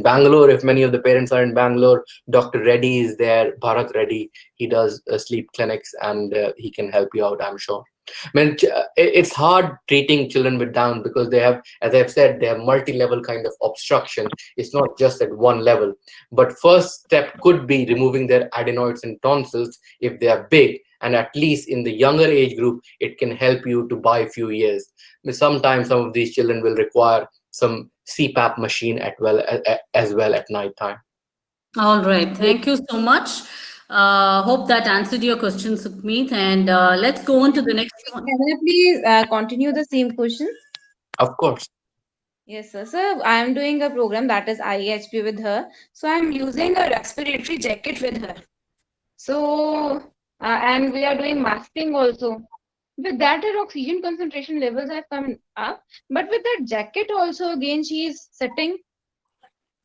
Bangalore. If many of the parents are in Bangalore, Dr. Reddy is there, Bharat Reddy. He does sleep clinics, and he can help you out, I'm sure. I mean, it's hard treating children with Down because they have, as I've said, they have multi-level kind of obstruction. It's not just at one level. But first step could be removing their adenoids and tonsils if they are big. And at least in the younger age group, it can help you to buy a few years. I mean, sometimes some of these children will require some CPAP machine as well at night time. All right. Thank you so much. Hope that answered your question, Sukhmeet. And let's go on to the next one. Can I please continue the same question? Of course. Yes, sir. So I am doing a program that is IHP with her. So I'm using a respiratory jacket with her. So and we are doing masking also. With that, her oxygen concentration levels have come up. But with that jacket also, again, she is sitting.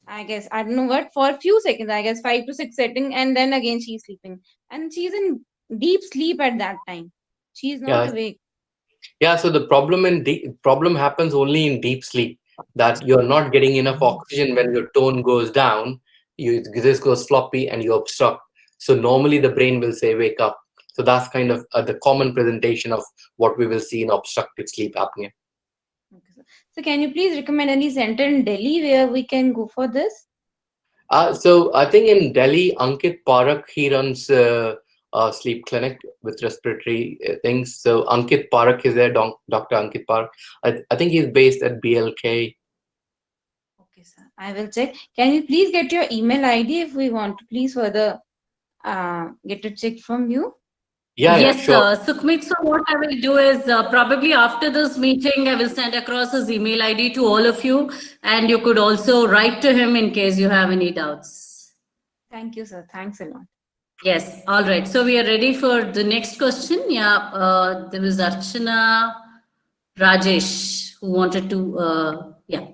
I guess I don't know what for a few seconds. I guess 5 to 6 sitting, and then again she's sleeping, and she's in deep sleep at that time. She's not Yeah. awake. Yeah, so the problem happens only in deep sleep, that you're not getting enough oxygen when your tone goes down. This goes floppy and you obstruct. So normally the brain will say wake up. So that's kind of the common presentation of what we will see in obstructive sleep apnea. Okay, so can you please recommend any center in Delhi where we can go for this? So I think in Delhi, Ankit Parak, he runs a sleep clinic with respiratory things. So Ankit Parak is there, Dr. Ankit Parak. I think he's based at BLK. Okay, sir. I will check. Can you please get your email ID if we want to please further get it checked from you? Yeah, Yes, sure. Sukhmeet. So what I will do is probably after this meeting, I will send across his email ID to all of you, and you could also write to him in case you have any doubts. Thank you, sir. Thanks a lot. Yes, all right. So we are ready for the next question. Yeah, there was Archana Rajesh who wanted to, yeah.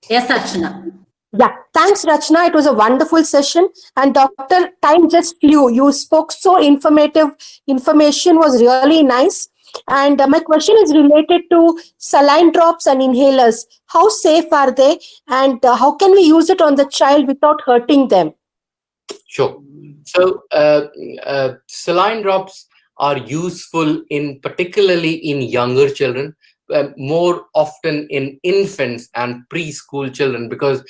Yes, Archana. Yeah, thanks, Rachna. It was a wonderful session. And Doctor, time just flew. You spoke so informative. Information was really nice. And my question is related to saline drops and inhalers. How safe are they? And how can we use it on the child without hurting them? Sure. So saline drops are useful in particularly in younger children, more often in infants and preschool children, because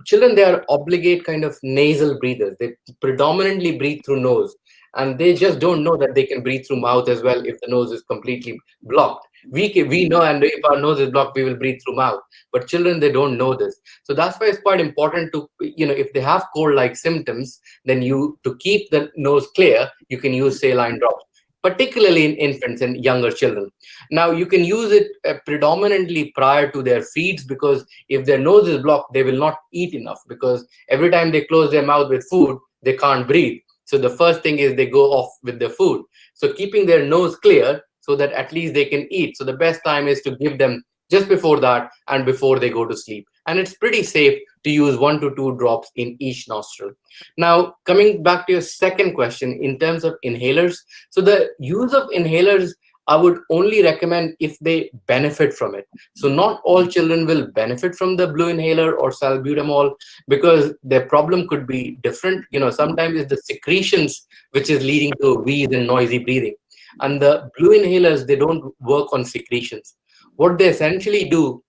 children, they are obligate kind of nasal breathers. They predominantly breathe through nose, and they just don't know that they can breathe through mouth as well if the nose is completely blocked. We know, and if our nose is blocked, we will breathe through mouth. But children, they don't know this. So that's why it's quite important to, if they have cold-like symptoms, then to keep the nose clear, you can use saline drops, particularly in infants and younger children. Now, you can use it predominantly prior to their feeds, because if their nose is blocked, they will not eat enough, because every time they close their mouth with food, they can't breathe. So the first thing is they go off with the food. So keeping their nose clear so that at least they can eat. So the best time is to give them just before that and before they go to sleep. And it's pretty safe to use 1 to 2 drops in each nostril. Now, coming back to your second question, in terms of inhalers, so the use of inhalers, I would only recommend if they benefit from it. So not all children will benefit from the blue inhaler or salbutamol, because their problem could be different. Sometimes it's the secretions which is leading to wheeze and noisy breathing. And the blue inhalers, they don't work on secretions. What they essentially do,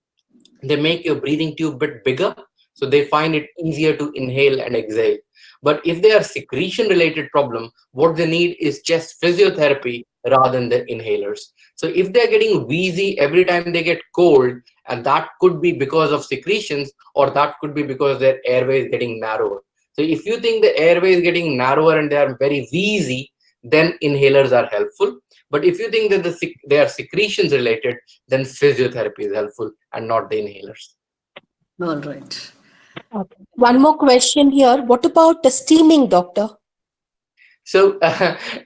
they make your breathing tube bit bigger, so they find it easier to inhale and exhale. But if they are secretion related problem, what they need is just physiotherapy rather than the inhalers. So if they're getting wheezy every time they get cold, and that could be because of secretions, or that could be because their airway is getting narrower. So if you think the airway is getting narrower and they are very wheezy, then inhalers are helpful. But if you think that they are secretions related, then physiotherapy is helpful and not the inhalers. All right. Okay. One more question here. What about the steaming, doctor? So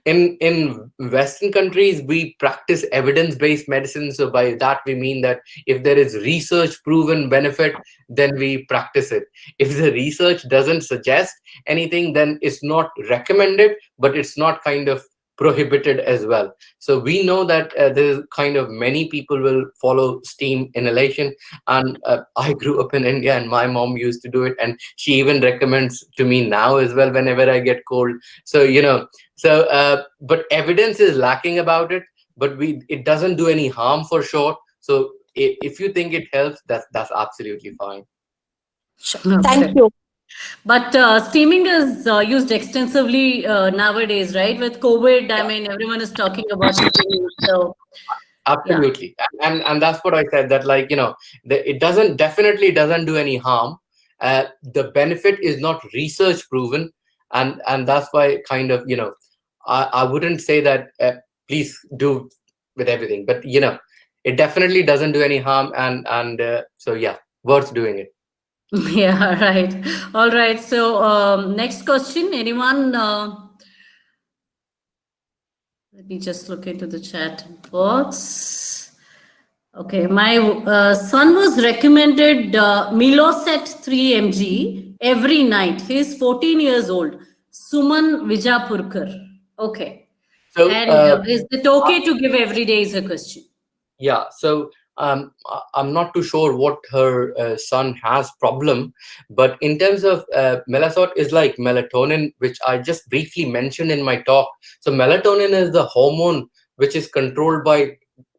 in Western countries, we practice evidence-based medicine. So by that, we mean that if there is research proven benefit, then we practice it. If the research doesn't suggest anything, then it's not recommended, but it's not kind of prohibited as well. So we know that there's kind of many people will follow steam inhalation. And I grew up in India, and my mom used to do it, and she even recommends to me now as well whenever I get cold. So but evidence is lacking about it, but it doesn't do any harm for sure. So if you think it helps, that's absolutely fine. Sure. Okay. Thank you. But steaming is used extensively nowadays, right? With COVID, I mean, everyone is talking about steaming. So, yeah. Absolutely. And that's what I said, that it definitely doesn't do any harm. The benefit is not research proven, and that's why kind of I wouldn't say that please do with everything, but it definitely doesn't do any harm, and so yeah, worth doing it. Yeah, right. All right. So, next question. Anyone? Let me just look into the chat box. Okay, my son was recommended Milocet 3 mg every night. He's 14 years old. Suman Vijapurkar. Okay. So And is it okay to give every day is a question? yeah, so I'm not too sure what her son has problem, but in terms of Melasot is like melatonin, which I just briefly mentioned in my talk. So melatonin is the hormone which is controlled by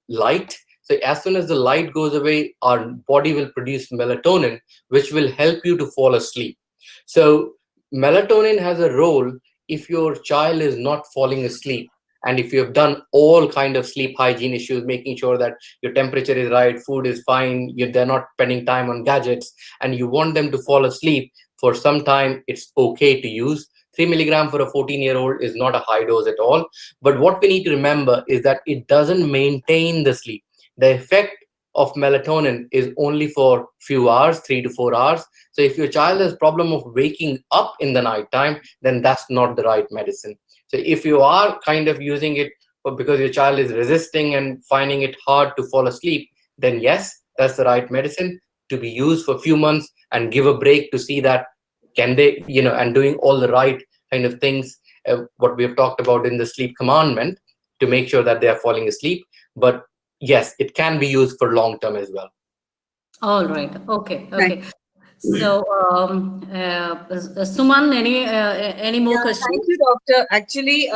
light. So as soon as the light goes away, our body will produce melatonin, which will help you to fall asleep. So melatonin has a role if your child is not falling asleep, and if you have done all kind of sleep hygiene issues, making sure that your temperature is right, food is fine, they're not spending time on gadgets, and you want them to fall asleep for some time, it's okay to use 3 milligram for a 14-year-old is not a high dose at all. But what we need to remember is that it doesn't maintain the sleep. The effect of melatonin is only for few hours, 3 to 4 hours. So if your child has problem of waking up in the night time, then that's not the right medicine. So if you are kind of using it because your child is resisting and finding it hard to fall asleep, then yes, that's the right medicine to be used for a few months and give a break to see that can they, and doing all the right kind of things, what we have talked about in the sleep commandment, to make sure that they are falling asleep. But yes, it can be used for long term as well. All right. Okay. Okay. So, Suman, any more questions? Thank you, doctor. Actually,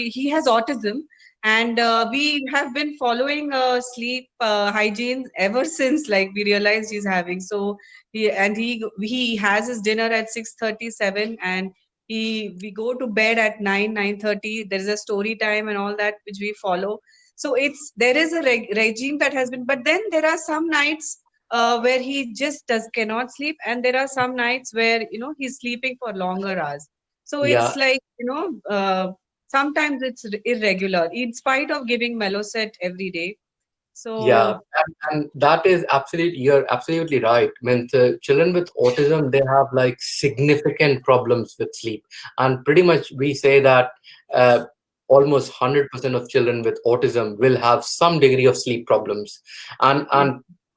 he has autism, and we have been following sleep hygiene ever since, like, we realized he's having. So he has his dinner at 6:37, and we go to bed at 9:30. There is a story time and all that which we follow. So there is a regime that has been, but then there are some nights where he just cannot sleep, and there are some nights where he's sleeping for longer hours. So Yeah. it's like sometimes it's irregular in spite of giving Melocet every day. So Yeah, and that is you're absolutely right. I mean, the children with autism, they have like significant problems with sleep. And pretty much we say that almost 100% of children with autism will have some degree of sleep problems. And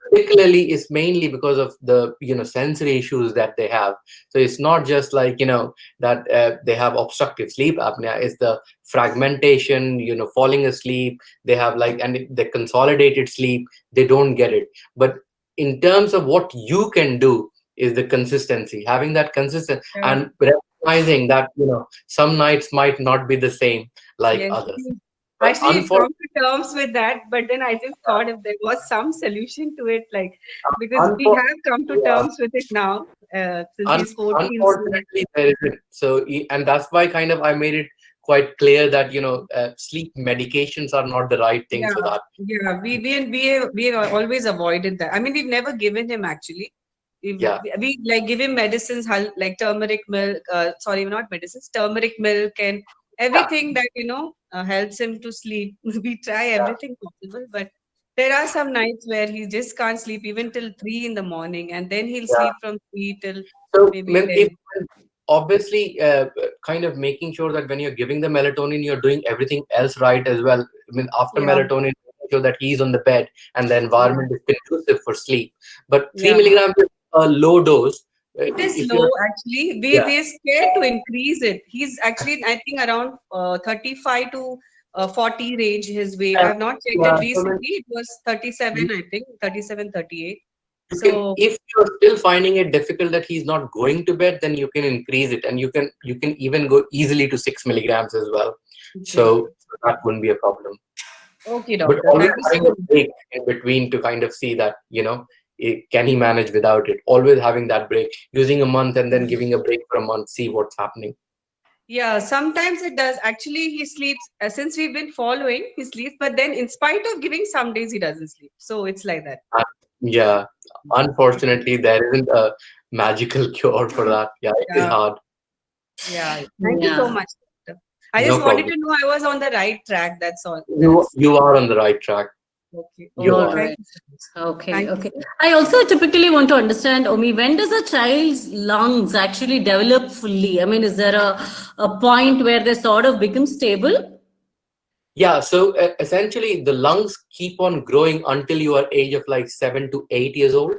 particularly it's mainly because of the, sensory issues that they have. So it's not just like, that they have obstructive sleep apnea. It's the fragmentation, falling asleep. They have and the consolidated sleep, they don't get it. But in terms of what you can do is the consistency, having that consistent and recognizing that some nights might not be the same like yes, others. actually I've come to terms with that, but then I just thought if there was some solution to it, like, because we have come to terms with it now since he's 14. Unfortunately, there isn't. So, and that's why kind of I made it quite clear that sleep medications are not the right thing for that. Yeah, we have always avoided that. I mean, we've never given him actually. We like give him medicines like turmeric milk. Sorry, not medicines, turmeric milk and everything that helps him to sleep. We try everything possible, but there are some nights where he just can't sleep even till 3 in the morning, and then he'll sleep from 3 till maybe 10. Obviously, kind of making sure that when you're giving the melatonin, you're doing everything else right as well. I mean, after melatonin, making sure that he's on the bed and the environment is conducive for sleep. But 3 milligrams is a low dose. It is low, actually. We're scared to increase it. He's actually, I think, around 35 to 40 range, his weight. I've not checked it recently. It was 37, I think, 37, 38. So if you're still finding it difficult that he's not going to bed, then you can increase it, and you can even go easily to 6 milligrams as well. Okay. So that wouldn't be a problem. Okay, doctor. But always having a break in between to kind of see that, can he manage without it? Always having that break, using a month and then giving a break for a month, see what's happening. Yeah, sometimes it does. Actually, he sleeps, since we've been following, he sleeps, but then in spite of giving, some days he doesn't sleep. So it's like that. Yeah, unfortunately, there isn't a magical cure for that. Yeah, it is hard. Yeah, thank you so much, doctor. I just wanted to know I was on the right track. That's all. You are on the right track. Okay. All right. Okay. Okay. I also typically want to understand, Omi, when does a child's lungs actually develop fully? I mean, is there a point where they sort of become stable? Yeah. So essentially, the lungs keep on growing until you are age of like 7 to 8 years old.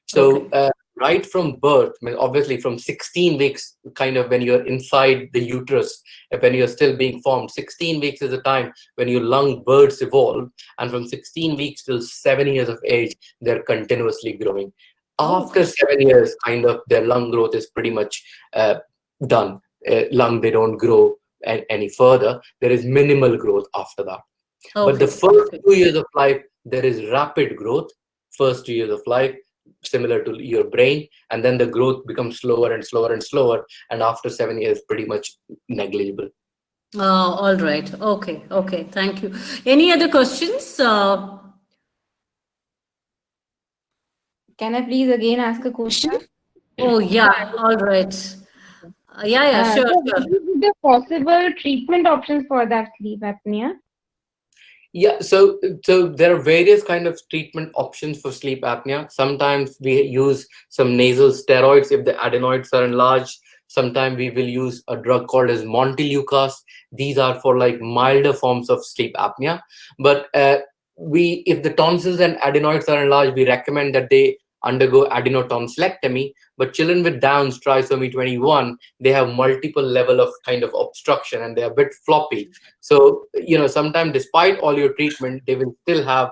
So right from birth, I mean, obviously from 16 weeks, kind of when you're inside the uterus, when you're still being formed, 16 weeks is the time when your lung birds evolve. And from 16 weeks till 7 years of age, they're continuously growing. After 7 years, kind of their lung growth is pretty much done. They don't grow any further. There is minimal growth after that. But the first 2 years of life, there is rapid growth. First 2 years of life. similar to your brain, and then the growth becomes slower and slower and slower, and after 7 years, pretty much negligible. All right. Okay. Okay. Thank you. Any other questions? Can I please again ask a question? Oh, yeah. All right. Yeah, yeah, sure, So sure. what is the possible treatment options for that sleep apnea? Yeah, so there are various kind of treatment options for sleep apnea. Sometimes we use some nasal steroids if the adenoids are enlarged. Sometimes we will use a drug called as Montelukast. These are for like milder forms of sleep apnea. But if the tonsils and adenoids are enlarged, we recommend that they undergo adenotonsillectomy. But children with Downs trisomy 21, they have multiple level of kind of obstruction and they're a bit floppy. So, sometimes despite all your treatment, they will still have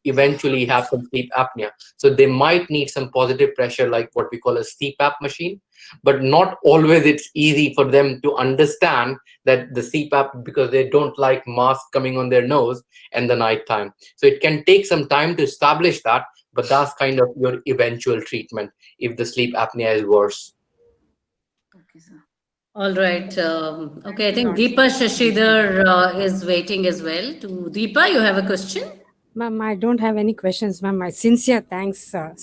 eventually have some sleep apnea. So they might need some positive pressure, like what we call a CPAP machine, but not always it's easy for them to understand that the CPAP, because they don't like mask coming on their nose in the night time. So it can take some time to establish that, but that's kind of your eventual treatment if the sleep apnea is worse. Okay, sir. All right. Okay, I Thank you a think lot, Deepa sir. Shashidhar is waiting as well. To Deepa, you have a question? Ma'am, I don't have any questions, ma'am. My sincere thanks, sir.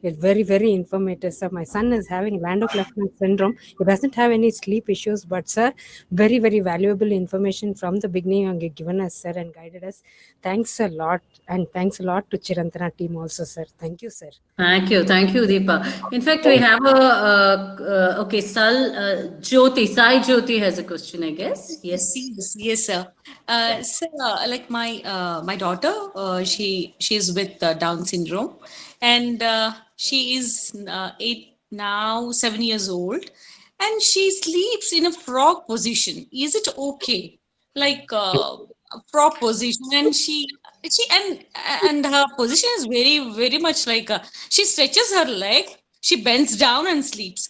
It's very, very informative, sir. My son is having Landau-Kleffman syndrome. He doesn't have any sleep issues, but, sir, very, very valuable information from the beginning you given us, sir, and guided us. Thanks a lot, and thanks a lot to Chiranthana team also, sir. Thank you, sir. Thank you, Deepa. In fact, we have okay, Sai Jyoti has a question, I guess. Yes. Yes, yes, sir. So, like my daughter, she's with Down syndrome, and she is 7 years old, and she sleeps in a frog position. Is it okay? Like a frog position, and she and her position is very much like she stretches her leg, she bends down and sleeps,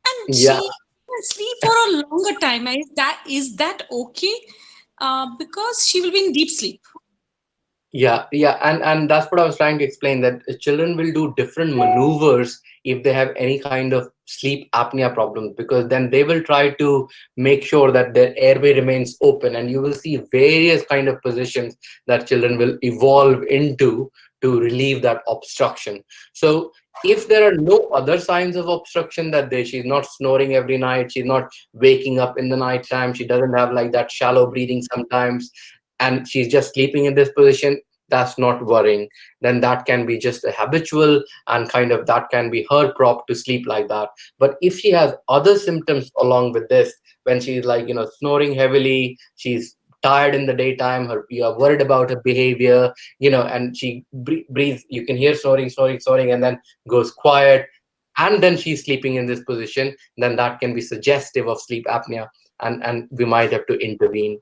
and Yeah. she can sleep for a longer time. Is that okay? Because she will be in deep sleep. Yeah, and that's what I was trying to explain, that children will do different maneuvers if they have any kind of sleep apnea problems, because then they will try to make sure that their airway remains open, and you will see various kind of positions that children will evolve into to relieve that obstruction. So if there are no other signs of obstruction, that she's not snoring every night, she's not waking up in the night time, she doesn't have like that shallow breathing sometimes, and she's just sleeping in this position, that's not worrying. Then that can be just a habitual, and kind of that can be her prop to sleep like that. But if she has other symptoms along with this, when she's like snoring heavily, she's tired in the daytime, you are worried about her behavior, and she breathes, you can hear snoring, and then goes quiet, and then she's sleeping in this position, then that can be suggestive of sleep apnea, and we might have to intervene.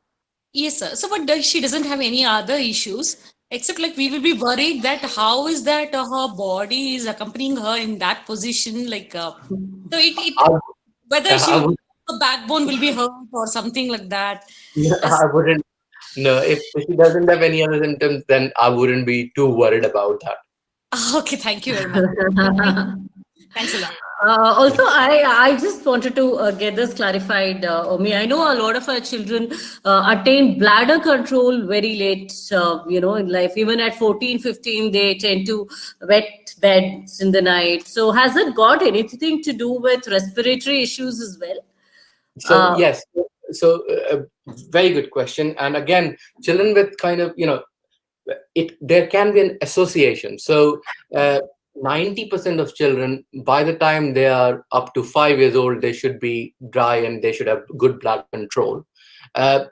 Yes, sir. So, but she doesn't have any other issues except like we will be worried that how is that her body is accompanying her in that position, like so it I, whether I she would, her backbone will be hurt or something like that. I wouldn't. No, if she doesn't have any other symptoms, then I wouldn't be too worried about that. Okay, thank you very much. Thanks a lot. Also, I just wanted to get this clarified, Omi. I know a lot of our children attain bladder control very late, in life. Even at 14, 15, they tend to wet beds in the night. So has it got anything to do with respiratory issues as well? So yes, so very good question. And again, children with kind of there can be an association. So 90% of children, by the time they are up to 5 years old, they should be dry and they should have good blood control. Uh,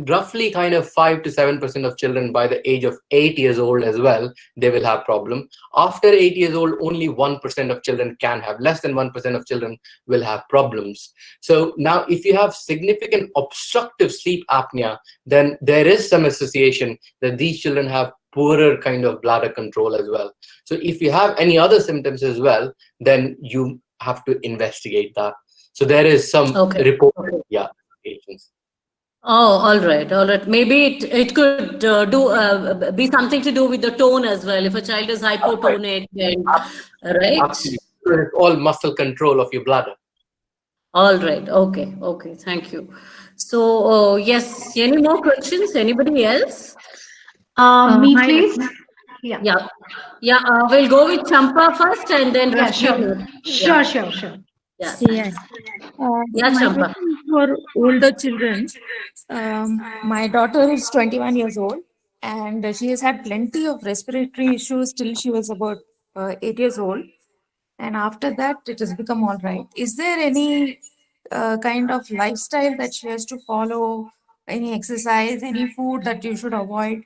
Roughly kind of 5 to 7% of children by the age of 8 years old as well, they will have problem. After 8 years old, only 1% of children can have, less than 1% of children will have problems. So now if you have significant obstructive sleep apnea, then there is some association that these children have poorer kind of bladder control as well. So if you have any other symptoms as well, then you have to investigate that. So there is some report, yeah, agents. Oh, all right, all right. Maybe it could be something to do with the tone as well. If a child is hypotonic, and right. Absolutely. It's all muscle control of your bladder. All right. Okay. Okay. Thank you. So, yes. Any more questions? Anybody else? Me, Hi, please. Ratna. Yeah. Yeah. Yeah. We'll go with Champa first, and then Yeah, Rashmi sure. will. Yeah. Sure. Yeah. Yeah. Yeah, My Champa. question is for older children. My daughter is 21 years old and she has had plenty of respiratory issues till she was about 8 years old. And after that, it has become all right. Is there any kind of lifestyle that she has to follow? Any exercise, any food that you should avoid?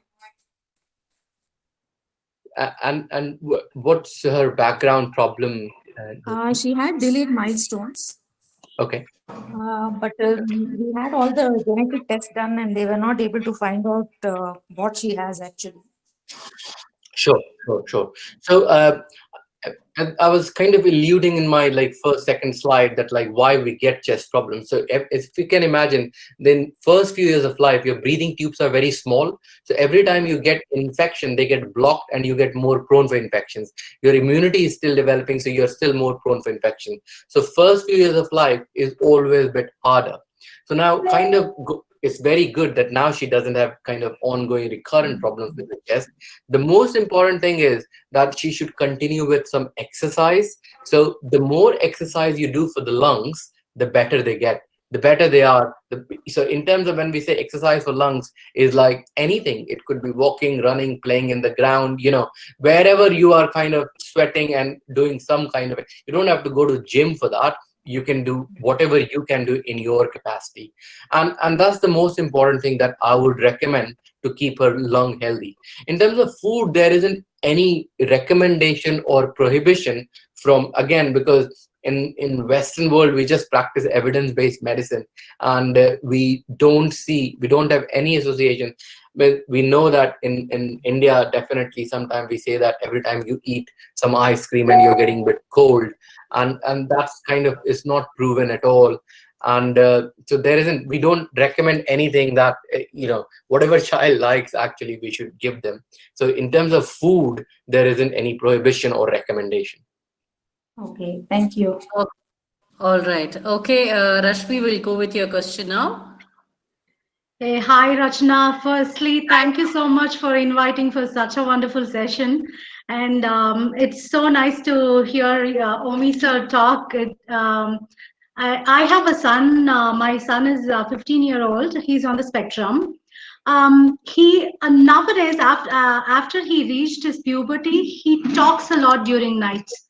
What's her background problem? She had delayed milestones. Okay. But we had all the genetic tests done and they were not able to find out what she has actually. Sure. So, and I was kind of alluding in my second slide that why we get chest problems. So if you can imagine, then first few years of life, your breathing tubes are very small. So every time you get infection, they get blocked and you get more prone for infections. Your immunity is still developing, so you're still more prone for infection. So first few years of life is always a bit harder. So now it's very good that now she doesn't have kind of ongoing recurrent problems with the chest. The most important thing is that she should continue with some exercise. So the more exercise you do for the lungs, the better they get, the better they are. So in terms of when we say exercise for lungs is like anything, it could be walking, running, playing in the ground, wherever you are kind of sweating and doing some kind of it. You don't have to go to gym for that. You can do whatever you can do in your capacity. And that's the most important thing that I would recommend to keep her lung healthy. In terms of food, there isn't any recommendation or prohibition from, again, because in Western world, we just practice evidence-based medicine, and we don't have any association. But we know that in India, definitely sometimes we say that every time you eat some ice cream and you're getting a bit cold, and that's kind of is not proven at all. And so we don't recommend anything that whatever child likes, actually we should give them. So in terms of food, there isn't any prohibition or recommendation. Okay, thank you. All right. Okay, Rashmi will go with your question now. Hey, hi, Rachna. Firstly, thank you so much for inviting for such a wonderful session. And it's so nice to hear Omi sir talk. I have a son. My son is 15-year-old. He's on the spectrum. He nowadays, after he reached his puberty, he talks a lot during nights.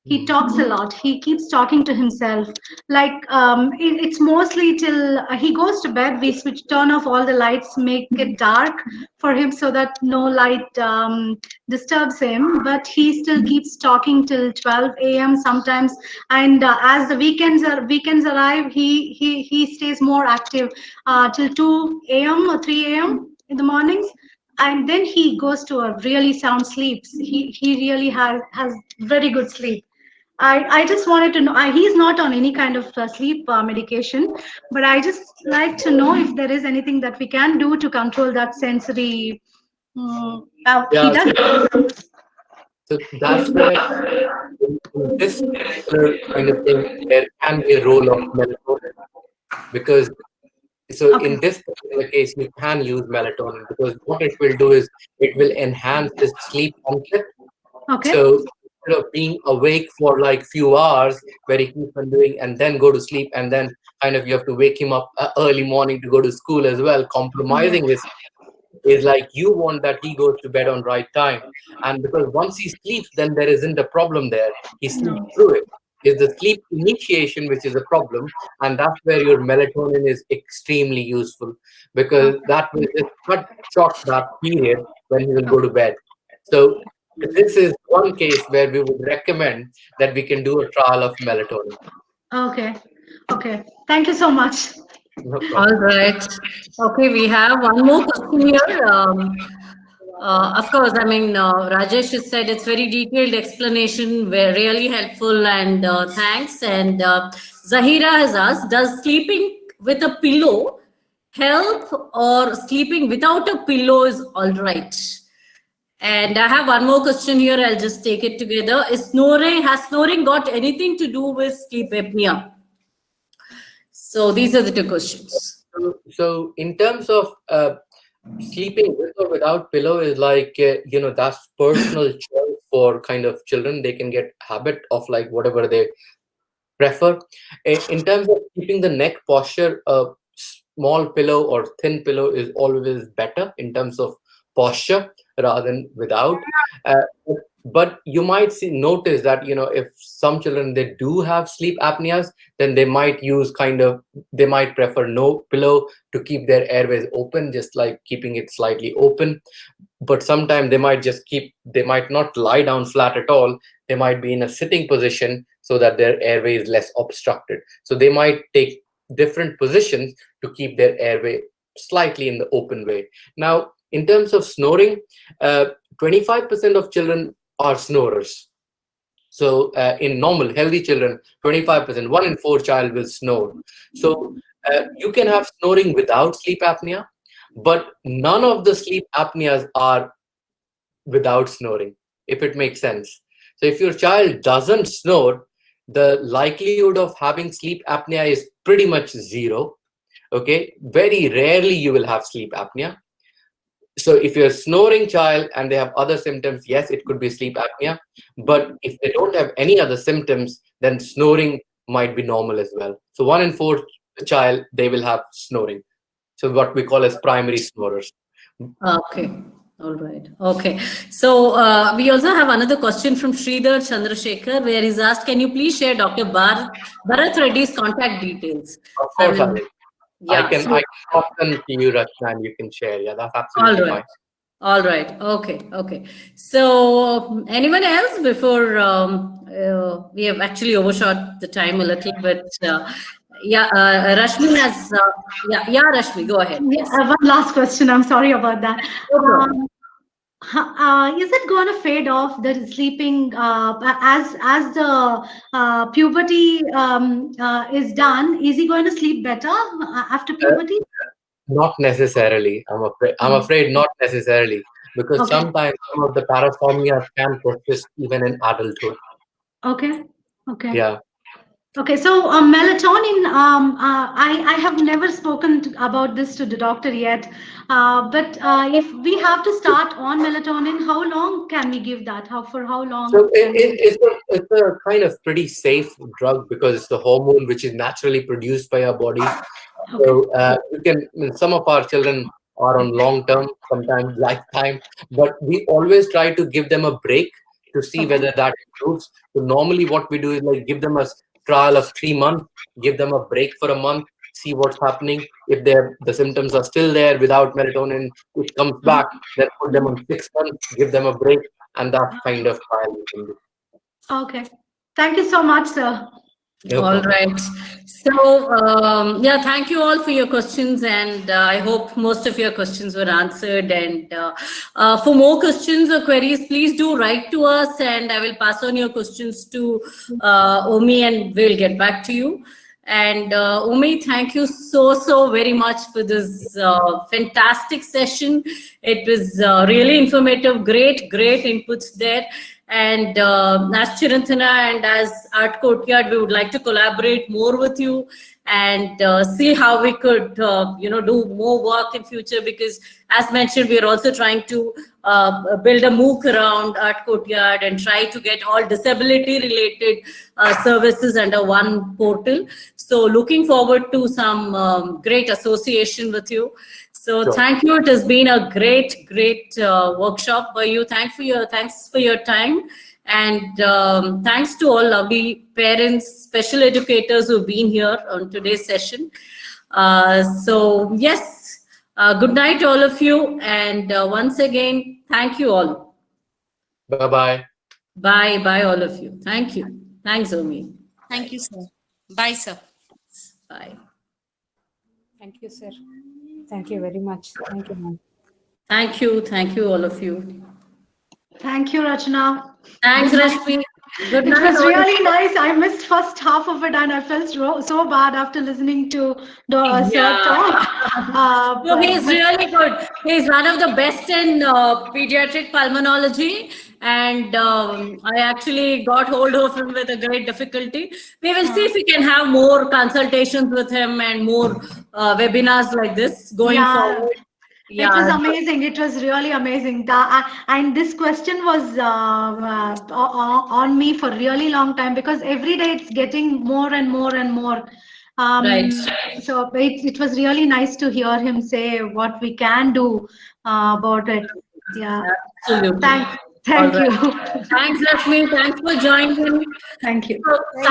He talks a lot. He keeps talking to himself. It's mostly till he goes to bed. We turn off all the lights, make it dark for him so that no light disturbs him. But he still keeps talking till 12 a.m. sometimes. And as the weekends arrive, he stays more active till 2 a.m. or 3 a.m. in the mornings. And then he goes to a really sound sleep. He really has very good sleep. I just wanted to know, he's not on any kind of sleep medication, but I just like to know if there is anything that we can do to control that sensory. He does. So that's where in this particular kind of thing, there can be a role of melatonin, because in this particular case, you can use melatonin, because what it will do is it will enhance the sleep onset. Okay. So instead of being awake for like few hours where he keeps on doing and then go to sleep, and then kind of you have to wake him up early morning to go to school as well, compromising his is like you want that he goes to bed on right time. And because once he sleeps, then there isn't a problem there. He sleeps through it. It's the sleep initiation which is a problem, and that's where your melatonin is extremely useful, because that will just cut short that period when he will go to bed. So this is one case where we would recommend that we can do a trial of melatonin. Okay. Thank you so much. No problem. All right. Okay, we have one more question here. Of course, I mean, Rajesh has said it's very detailed explanation, very really helpful, and thanks. And Zahira has asked, does sleeping with a pillow help or sleeping without a pillow is all right? And I have one more question here. I'll just take it together. Has snoring got anything to do with sleep apnea? So these are the two questions. So in terms of sleeping with or without pillow is like, that's personal choice for kind of children. They can get habit of like whatever they prefer. In terms of keeping the neck posture, a small pillow or thin pillow is always better in terms of posture rather than without. Uh, but you might notice that, if some children, they do have sleep apneas, then they might prefer no pillow to keep their airways open, just like keeping it slightly open. But sometimes they might not lie down flat at all. They might be in a sitting position so that their airway is less obstructed. So they might take different positions to keep their airway slightly in the open way. Now, in terms of snoring, 25% of children are snorers. So in normal, healthy children, 25%, 1 in 4 child will snore. So you can have snoring without sleep apnea, but none of the sleep apneas are without snoring, if it makes sense. So if your child doesn't snore, the likelihood of having sleep apnea is pretty much zero. Okay, very rarely you will have sleep apnea. So if you're a snoring child and they have other symptoms, yes, it could be sleep apnea. But if they don't have any other symptoms, then snoring might be normal as well. So 1 in 4 child, they will have snoring. So what we call as primary snorers. Okay. All right. Okay. So we also have another question from Sridhar Chandrasekhar, where he's asked, can you please share Dr. Bharat Reddy's contact details? Of course, I Yeah. can talk them to you, Rachna, and you can share. Yeah, that's absolutely fine. All right. Okay. Okay. So anyone else before we have actually overshot the time a little bit. Rashmi has, Rashmi, go ahead. Yeah, one last question. I'm sorry about that. Is it going to fade off the sleeping as the puberty is done? Is he going to sleep better after puberty? Not necessarily. I'm afraid not necessarily, because sometimes some of the parasomnia can persist even in adulthood. Okay. Okay. Yeah. Okay, so melatonin, I have never spoken about this to the doctor yet, but if we have to start on melatonin, how long can we give that? For how long? So it's a kind of pretty safe drug because it's the hormone which is naturally produced by our body. So some of our children are on long term, sometimes lifetime, but we always try to give them a break to see whether that improves. So normally what we do is like give them a trial of 3 months, give them a break for a month, see what's happening. If the symptoms are still there without melatonin, it comes back, then put them on 6 months, give them a break, and that kind of trial we can do. Okay. Thank you so much, sir. All right. So, thank you all for your questions, and I hope most of your questions were answered. And for more questions or queries, please do write to us, and I will pass on your questions to Omi, and we'll get back to you. And Omi, thank you so very much for this fantastic session. It was really informative, great inputs there. And as Chiranthana and as Art Courtyard, we would like to collaborate more with you and see how we could, do more work in future, because as mentioned, we are also trying to build a MOOC around Art Courtyard and try to get all disability related services under one portal. So looking forward to some great association with you. So thank you. It has been a great workshop for you. Thanks for your time, and thanks to all lovely parents, special educators who've been here on today's session. So yes, good night, all of you, and once again, thank you all. Bye. Bye, all of you. Thank you. Thanks, Omi. Thank you, sir. Bye, sir. Bye. Thank you, sir. Thank you very much. Thank you, ma'am. Thank you, all of you. Thank you, Rachna. Thanks, Rashmi. Good It night. was all. really nice. I missed first half of it, and I felt so bad after listening to the sir Yeah. talk. No, he's But really good. He's one of the best in pediatric pulmonology, and I actually got hold of him with a great difficulty. We will see if we can have more consultations with him and more webinars like this going yeah, forward. it was Yeah, amazing. It was really amazing. And this question was on me for really long time because every day it's getting more and more and more. right. So it was really nice to hear him say what we can do about it. Yeah. Absolutely. Thank, All thank right. you. Thanks, Lakshmi. Thanks for joining. Thank you. So, thank